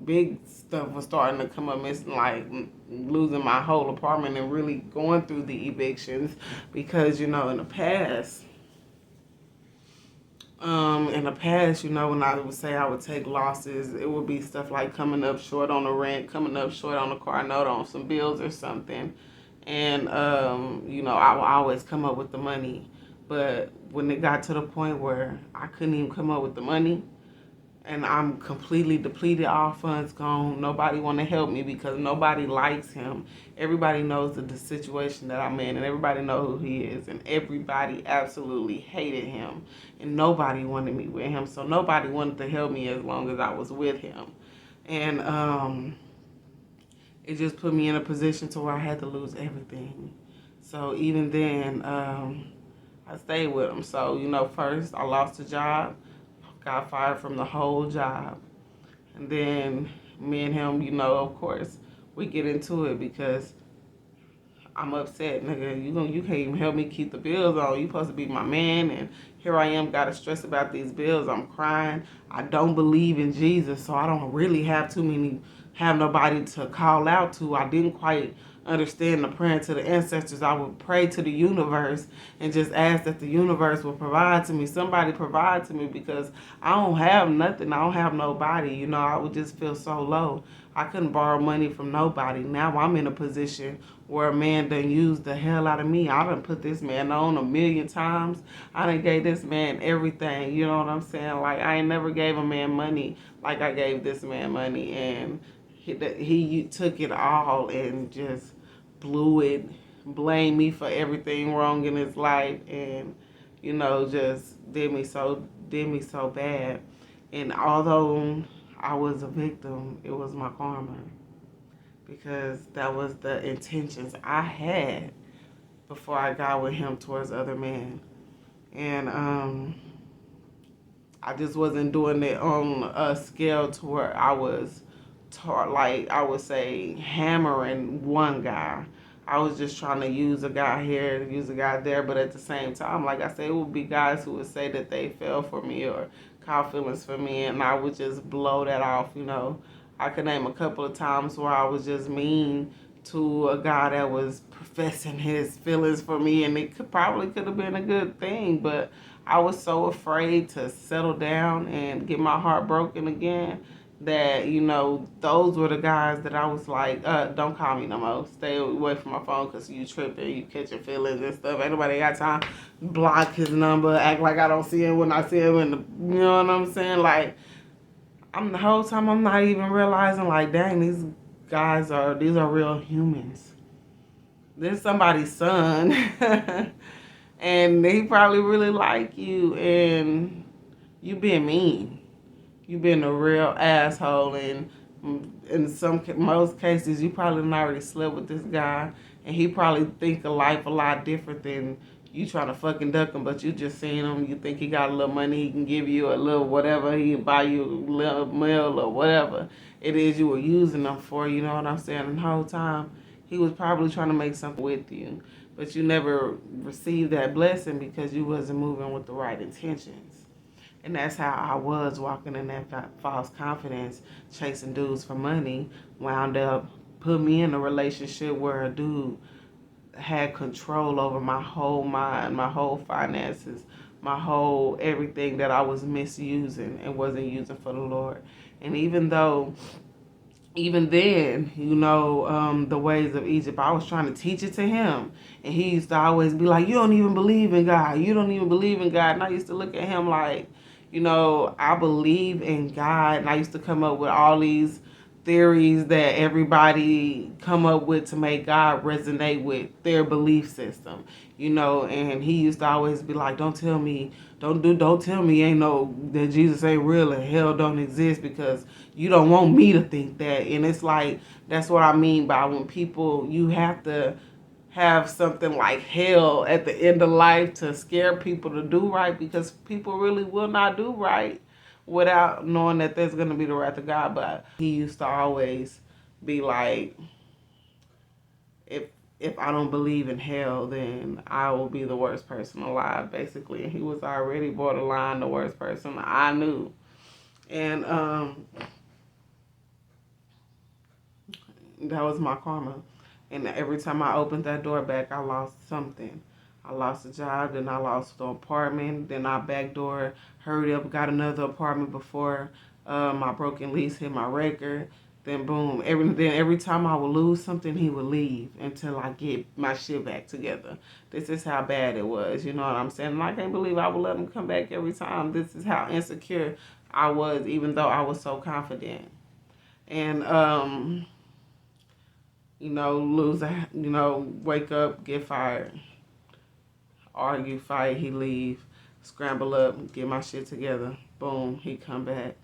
[SPEAKER 3] big stuff was starting to come up missing, like losing my whole apartment and really going through the evictions because, you know, in the past, you know, when I would say I would take losses, it would be stuff like coming up short on the rent, coming up short on the car note, on some bills or something. And, you know, I would always come up with the money. But when it got to the point where I couldn't even come up with the money, and I'm completely depleted, all funds gone. Nobody want to help me because nobody likes him. Everybody knows the situation that I'm in, and everybody knows who he is, and everybody absolutely hated him, and nobody wanted me with him. So nobody wanted to help me as long as I was with him, and it just put me in a position to where I had to lose everything. So even then, I stayed with him. So, first I lost a job, got fired from the whole job. And then me and him, of course, we get into it because I'm upset, nigga. You can't even help me keep the bills on. You supposed to be my man, and here I am, gotta stress about these bills. I'm crying. I don't believe in Jesus, so I don't really have nobody to call out to. I didn't quite understand the praying to the ancestors. I would pray to the universe and just ask that the universe will provide to me. Somebody provide to me because I don't have nothing. I don't have nobody. I would just feel so low. I couldn't borrow money from nobody. Now I'm in a position where a man done used the hell out of me. I done put this man on 1,000,000 times. I done gave this man everything. You know what I'm saying? Like, I ain't never gave a man money like I gave this man money. And he took it all and just blew it, blamed me for everything wrong in his life, and just did me so bad. And although I was a victim, it was my karma, because that was the intentions I had before I got with him towards other men. And I just wasn't doing it on a scale to where I was taught, like, I would say, hammering one guy. I was just trying to use a guy here, use a guy there, but at the same time, like I said, it would be guys who would say that they fell for me or caught feelings for me, and I would just blow that off. I could name a couple of times where I was just mean to a guy that was professing his feelings for me, and it probably could have been a good thing, but I was so afraid to settle down and get my heart broken again that, those were the guys that I was like, don't call me no more. Stay away from my phone because you tripping, you catching feelings and stuff. Ain't nobody got time. Block his number, act like I don't see him when I see him you know what I'm saying? Like, the whole time I'm not even realizing, like, dang, these are real humans. This is somebody's son. And he probably really like you, and you being mean. You being a real asshole, and in most cases, you probably done already slept with this guy, and he probably think of life a lot different than you trying to fucking duck him, but you just seen him. You think he got a little money, he can give you a little whatever, he can buy you a little meal or whatever it is you were using him for. You know what I'm saying? And the whole time, he was probably trying to make something with you, but you never received that blessing because you wasn't moving with the right intentions. And that's how I was walking in that false confidence, chasing dudes for money, wound up put me in a relationship where a dude had control over my whole mind, my whole finances, my whole everything that I was misusing and wasn't using for the Lord. And even then, the ways of Egypt, I was trying to teach it to him. And he used to always be like, you don't even believe in God. You don't even believe in God. And I used to look at him like, I believe in God. And I used to come up with all these theories that everybody come up with to make God resonate with their belief system, and he used to always be like, don't tell me that Jesus ain't real and hell don't exist because you don't want me to think that. And it's like, that's what I mean by when people, you have to have something like hell at the end of life to scare people to do right, because people really will not do right without knowing that there's going to be the wrath of God. But he used to always be like, if I don't believe in hell, then I will be the worst person alive, basically. And he was already borderline the worst person I knew. And that was my karma. And every time I opened that door back, I lost something. I lost a job, then I lost the apartment, then I hurried up, got another apartment before my broken lease hit my record. Then boom, every time I would lose something, he would leave until I get my shit back together. This is how bad it was, you know what I'm saying? And I can't believe I would let him come back every time. This is how insecure I was, even though I was so confident. And wake up, get fired, argue, fight, he leave, scramble up, get my shit together. Boom, he come back.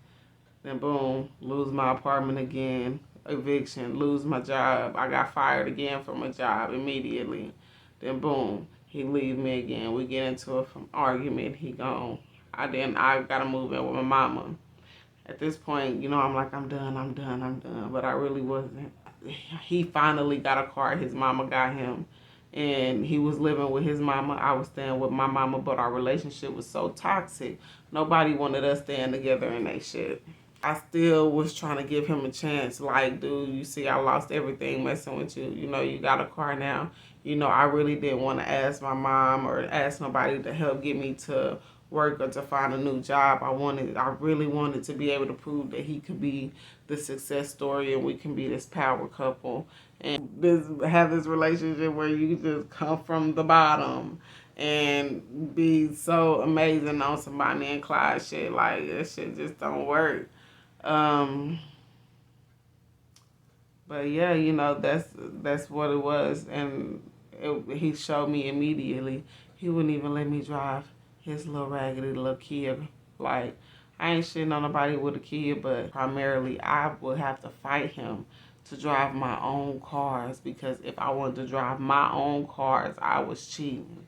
[SPEAKER 3] Then boom, lose my apartment again, eviction, lose my job. I got fired again from a job immediately. Then boom, he leave me again. We get into an argument, he gone. I gotta move in with my mama. At this point, I'm like, I'm done. But I really wasn't. He finally got a car. His mama got him. And he was living with his mama. I was staying with my mama, but our relationship was so toxic. Nobody wanted us staying together in that shit. I still was trying to give him a chance. Like, dude, you see, I lost everything messing with you. You got a car now. I really didn't want to ask my mom or ask nobody to help get me to work or to find a new job. I really wanted to be able to prove that he could be the success story and we can be this power couple and have this relationship where you just come from the bottom and be so amazing on somebody and Clyde shit. Like, that shit just don't work. But yeah, that's what it was. And he showed me immediately. He wouldn't even let me drive his little raggedy little kid. Like, I ain't shitting on nobody with a kid, but primarily I would have to fight him to drive my own cars, because if I wanted to drive my own cars, I was cheating.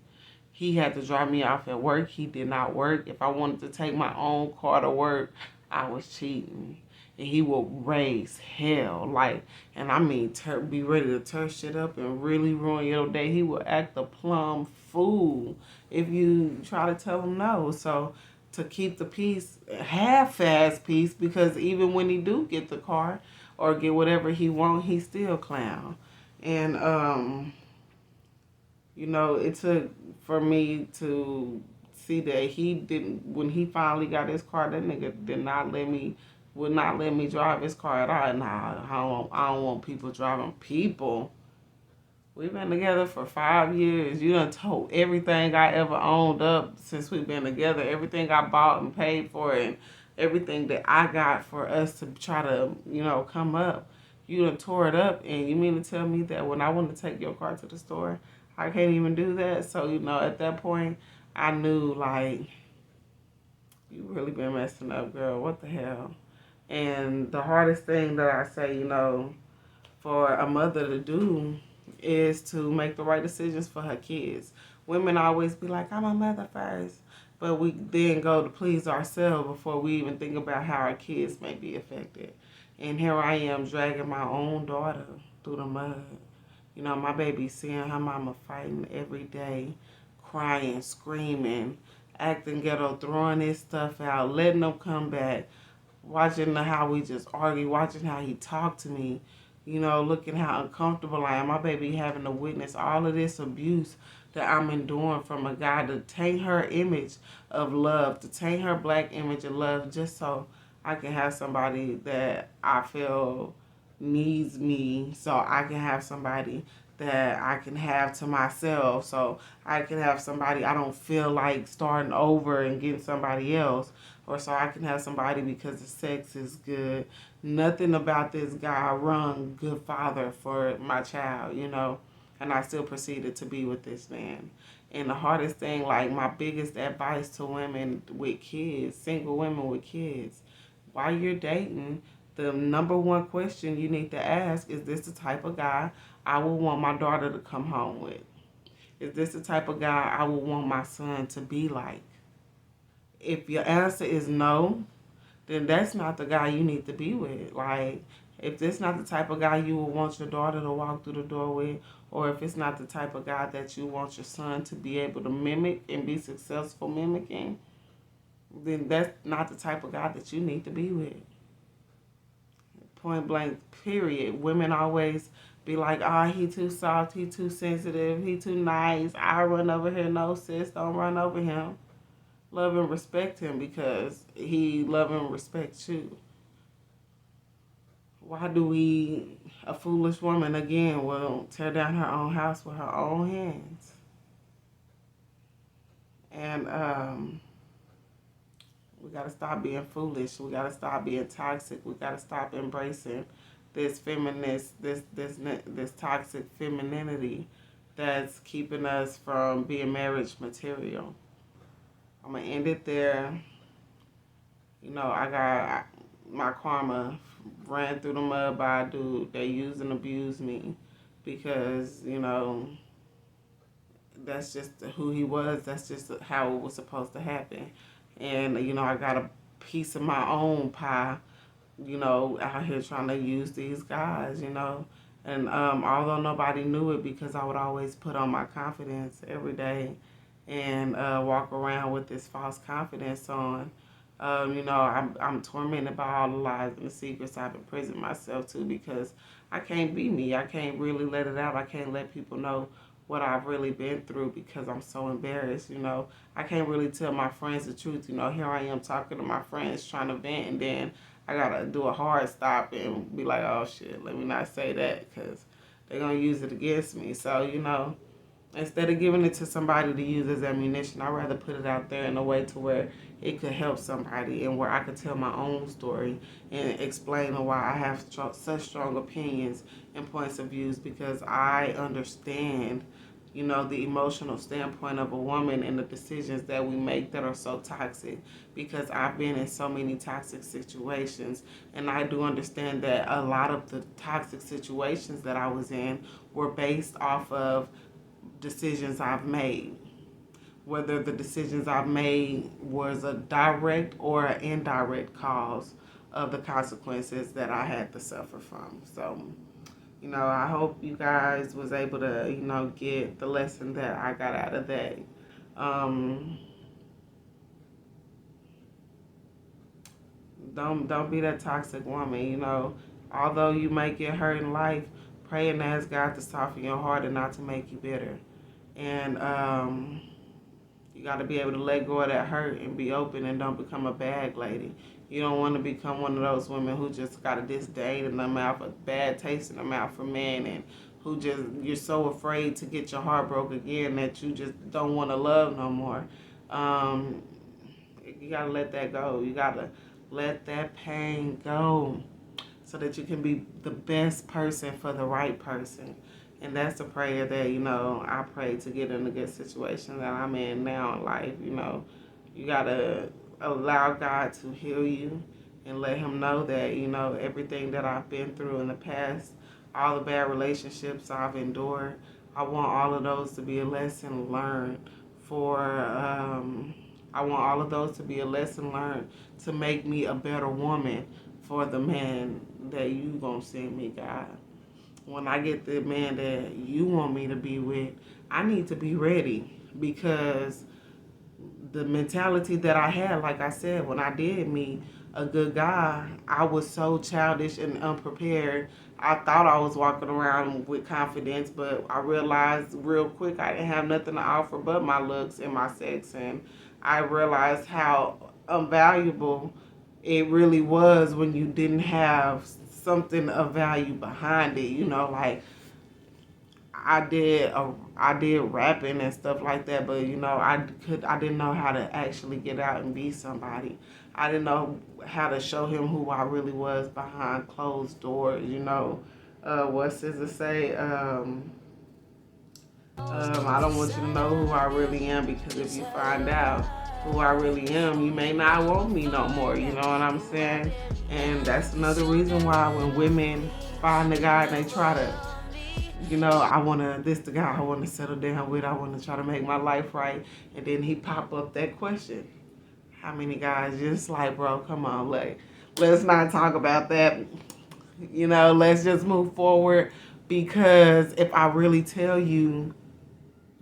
[SPEAKER 3] He had to drop me off at work. He did not work. If I wanted to take my own car to work, I was cheating. And he would raise hell. Like, and I mean, be ready to tear shit up and really ruin your day. He would act a plumb fool if you try to tell him no. So to keep the peace, half-ass peace, because even when he do get the car or get whatever he want, he still clown. And, it took for me to see that he didn't, when he finally got his car, that nigga would not let me drive his car at all. Nah, I don't want people driving people. We've been together for 5 years. You done told everything I ever owned up since we've been together. Everything I bought and paid for and everything that I got for us to try to, come up. You done tore it up, and you mean to tell me that when I want to take your car to the store, I can't even do that? So, at that point, I knew, like, you really been messing up, girl. What the hell? And the hardest thing that I say, for a mother to do is to make the right decisions for her kids. Women always be like, I'm a mother first. But we then go to please ourselves before we even think about how our kids may be affected. And here I am dragging my own daughter through the mud. My baby seeing her mama fighting every day, crying, screaming, acting ghetto, throwing his stuff out, letting them come back, watching how we just argue, watching how he talked to me, looking how uncomfortable I am. My baby having to witness all of this abuse that I'm enduring from a guy to taint her image of love, to taint her black image of love, just so I can have somebody that I feel needs me, so I can have somebody that I can have to myself, so I can have somebody I don't feel like starting over and getting somebody else, or so I can have somebody because the sex is good. Nothing about this guy rung good father for my child, and I still proceeded to be with this man. And the hardest thing, like my biggest advice to women with kids, single women with kids, while you're dating, the number one question you need to ask is this the type of guy I would want my daughter to come home with? Is this the type of guy I would want my son to be like? If your answer is no, then that's not the guy you need to be with. Like, if this not the type of guy you would want your daughter to walk through the door with, or if it's not the type of guy that you want your son to be able to mimic and be successful mimicking, then that's not the type of guy that you need to be with. Point blank, period. Women always be like, he too soft, he too sensitive, he too nice. I run over here. No, sis, don't run over him. Love and respect him because he love and respects you. Why do a foolish woman again will tear down her own house with her own hands? And we gotta stop being foolish. We gotta stop being toxic. We gotta stop embracing this feminist, this toxic femininity that's keeping us from being marriage material. I'm gonna end it there. You know, I got my karma ran through the mud by a dude that used and abused me because, you know, that's just who he was. That's just how it was supposed to happen. And, you know, I got a piece of my own pie, you know, out here trying to use these guys, you know. And although nobody knew it, because I would always put on my confidence every day and walk around with this false confidence on, you know, I'm tormented by all the lies and the secrets I've imprisoned myself to because I can't be me. I can't really let it out. I can't let people know what I've really been through because I'm so embarrassed, you know. I can't really tell my friends the truth, you know. Here I am talking to my friends trying to vent, and then I gotta do a hard stop and be like, oh shit, let me not say that because they're gonna use it against me. So, you know, instead of giving it to somebody to use as ammunition, I'd rather put it out there in a way to where it could help somebody and where I could tell my own story and explain why I have such strong opinions and points of views because I understand, you know, the emotional standpoint of a woman and the decisions that we make that are so toxic because I've been in so many toxic situations and I do understand that a lot of the toxic situations that I was in were based off of decisions I've made. Whether the decisions I've made was a direct or an indirect cause of the consequences that I had to suffer from. So, you know, I hope you guys was able to, you know, get the lesson that I got out of that. Don't be that toxic woman, you know. Although you might get hurt in life, pray and ask God to soften your heart and not to make you bitter. And you got to be able to let go of that hurt and be open and don't become a bag lady. You don't want to become one of those women who just got a disdain in their mouth, a bad taste in their mouth for men, and who just, you're so afraid to get your heart broke again that you just don't want to love no more. You got to let that go. You got to let that pain go so that you can be the best person for the right person. And that's a prayer that, you know, I pray to get in a good situation that I'm in now in life. You know, you got to allow God to heal you and let him know that, you know, everything that I've been through in the past, all the bad relationships I've endured, I want all of those to be a lesson learned for, I want all of those to be a lesson learned to make me a better woman for the man that you gonna send me, God. When I get the man that you want me to be with, I need to be ready because the mentality that I had, like I said, when I did meet a good guy, I was so childish and unprepared. I thought I was walking around with confidence, but I realized real quick I didn't have nothing to offer but my looks and my sex. And I realized how unvaluable it really was when you didn't have something of value behind it. You know, like I did rapping and stuff like that, but you know, I didn't know how to actually get out and be somebody. I didn't know how to show him who I really was behind closed doors. You know, what SZA say? I don't want you to know who I really am because if you find out who I really am, you may not want me no more. You know what I'm saying? And that's another reason why when women find a guy and they try to, you know, this the guy I want to settle down with. I want to try to make my life right. And then he pop up that question. How many guys just like, bro, come on, like, let's not talk about that. You know, let's just move forward because if I really tell you,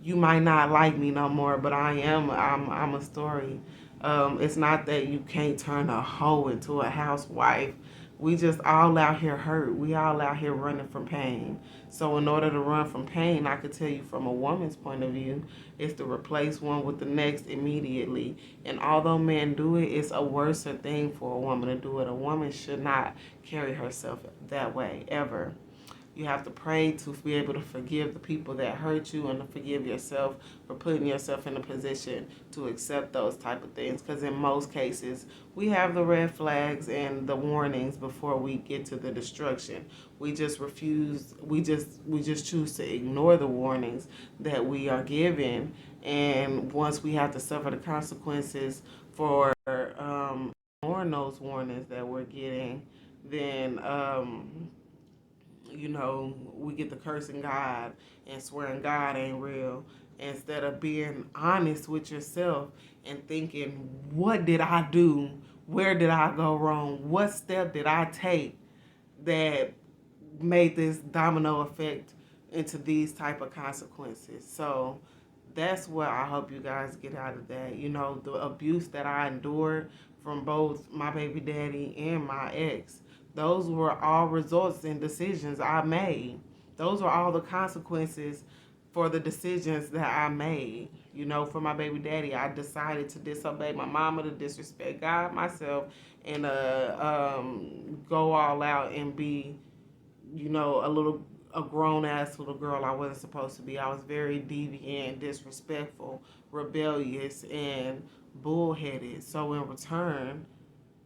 [SPEAKER 3] you might not like me no more, but I'm a story. It's not that you can't turn a hoe into a housewife, We just all out here hurt. We all out here running from pain. So in order to run from pain, I could tell you from a woman's point of view, is to replace one with the next immediately. And although men do it, it's a worse thing for a woman to do it. A woman should not carry herself that way ever. You have to pray to be able to forgive the people that hurt you and to forgive yourself for putting yourself in a position to accept those type of things. Because in most cases, we have the red flags and the warnings before we get to the destruction. We just refuse. We just choose to ignore the warnings that we are given. And once we have to suffer the consequences for ignoring those warnings that we're getting, then we get the cursing God and swearing God ain't real, instead of being honest with yourself and thinking, what did I do? Where did I go wrong? What step did I take that made this domino effect into these type of consequences? So that's what I hope you guys get out of that. The abuse that I endured from both my baby daddy and my ex, those were all results and decisions I made. Those were all the consequences for the decisions that I made. For my baby daddy, I decided to disobey my mama, to disrespect God, myself, and go all out and be, a grown ass little girl I wasn't supposed to be. I was very deviant, disrespectful, rebellious, and bullheaded. So in return,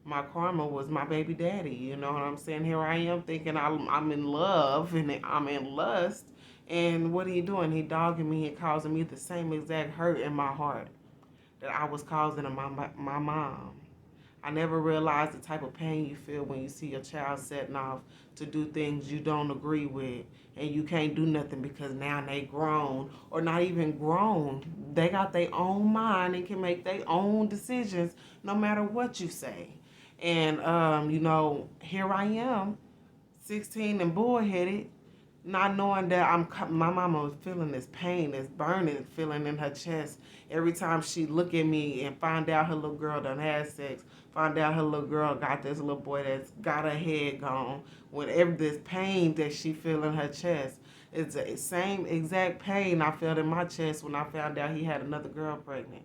[SPEAKER 3] my karma was my baby daddy. You know what I'm saying? Here I am thinking I'm in love and I'm in lust. And what are you doing? He dogging me and causing me the same exact hurt in my heart that I was causing to my mom. I never realized the type of pain you feel when you see your child setting off to do things you don't agree with, and you can't do nothing because now they grown, or not even grown. They got their own mind and can make their own decisions no matter what you say. And here I am, 16 and bullheaded, not knowing that my mama was feeling this pain, this burning feeling in her chest every time she look at me and find out her little girl done had sex, find out her little girl got this little boy that's got her head gone. Whenever this pain that she feel in her chest, it's the same exact pain I felt in my chest when I found out he had another girl pregnant.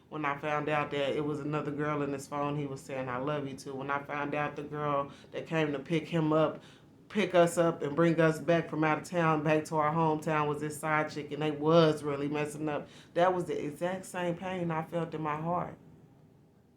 [SPEAKER 3] When I found out that it was another girl in his phone he was saying I love you to. When I found out the girl that came to pick us up and bring us back from out of town back to our hometown was this side chick, and they was really messing up. That was the exact same pain I felt in my heart.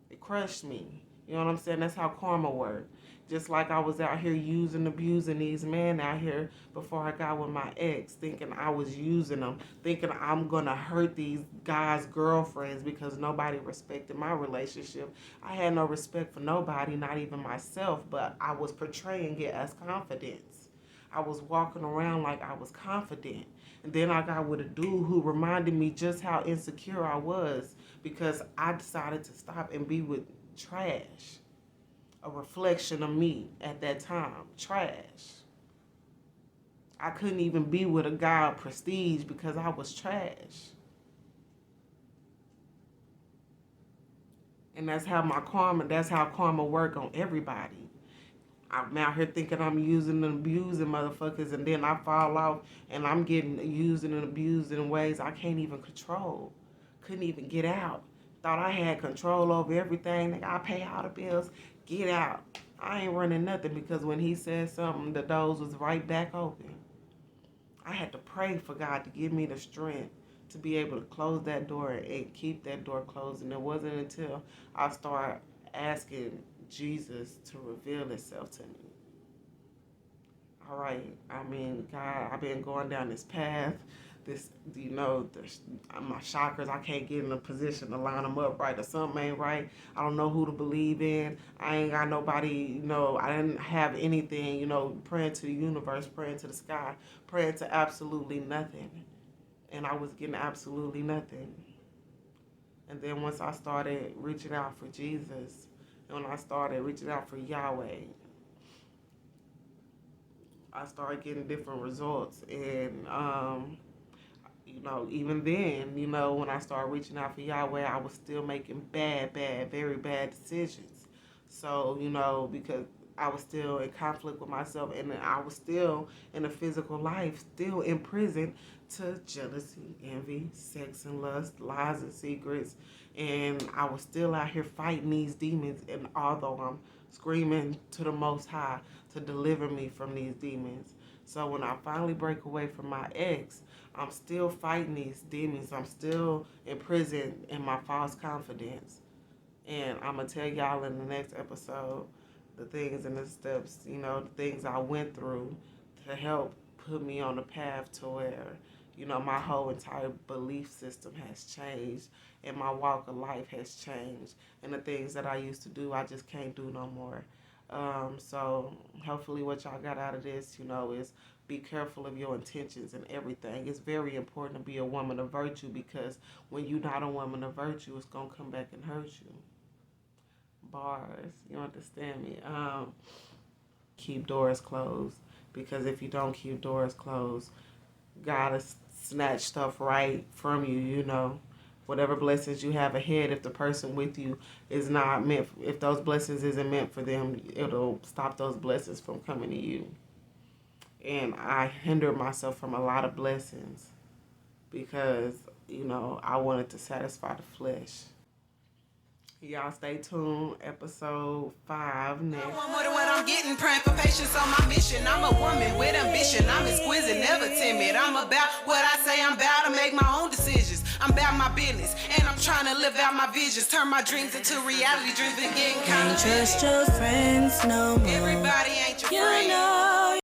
[SPEAKER 3] It crushed me. You know what I'm saying? That's how karma works. Just like I was out here abusing these men out here before I got with my ex, thinking I was using them, thinking I'm going to hurt these guys' girlfriends because nobody respected my relationship. I had no respect for nobody, not even myself, but I was portraying it as confidence. I was walking around like I was confident. And then I got with a dude who reminded me just how insecure I was because I decided to stop and be with trash. A reflection of me at that time. Trash. I couldn't even be with a guy of prestige because I was trash. And that's how karma work on everybody. I'm out here thinking I'm using and abusing motherfuckers, and then I fall off and I'm getting used and abused in ways I can't even control. Couldn't even get out. Thought I had control over everything. I pay all the bills. Get out. I ain't running nothing because when he said something, the doors was right back open. I had to pray for God to give me the strength to be able to close that door and keep that door closed. And it wasn't until I started asking Jesus to reveal himself to me. All right. God, I've been going down this path. My chakras, I can't get in a position to line them up right, or something ain't right. I don't know who to believe in. I ain't got nobody, I didn't have anything, praying to the universe, praying to the sky, praying to absolutely nothing. And I was getting absolutely nothing. And then once I started reaching out for Jesus, and when I started reaching out for Yahweh, I started getting different results. And, even then, when I started reaching out for Yahweh, I was still making very bad decisions. So, because I was still in conflict with myself, and I was still in a physical life, still in prison to jealousy, envy, sex and lust, lies and secrets. And I was still out here fighting these demons. And although I'm screaming to the Most High to deliver me from these demons. So when I finally break away from my ex, I'm still fighting these demons. I'm still in prison in my false confidence. And I'm going to tell y'all in the next episode the things and the steps, the things I went through to help put me on the path to where, my whole entire belief system has changed and my walk of life has changed. And the things that I used to do, I just can't do no more. So hopefully what y'all got out of this, is be careful of your intentions and everything. It's very important to be a woman of virtue, because when you're not a woman of virtue, it's going to come back and hurt you. Bars, you understand me? Keep doors closed, because if you don't keep doors closed, God will snatch stuff right from you, Whatever blessings you have ahead, if the person with you is not meant, if those blessings isn't meant for them, it'll stop those blessings from coming to you. And I hindered myself from a lot of blessings because, I wanted to satisfy the flesh. Y'all stay tuned. Episode 5 next.
[SPEAKER 1] I want more than what I'm getting, praying for patience on my mission. I'm a woman with ambition. I'm exquisite, never timid. I'm about what I say I'm about to make my own decisions. I'm about my business, and I'm trying to live out my visions. Turn my dreams into reality. Dreams been getting kind
[SPEAKER 2] Can't
[SPEAKER 1] of
[SPEAKER 2] trust your friends no more.
[SPEAKER 1] Everybody ain't your
[SPEAKER 2] You
[SPEAKER 1] friend.
[SPEAKER 2] know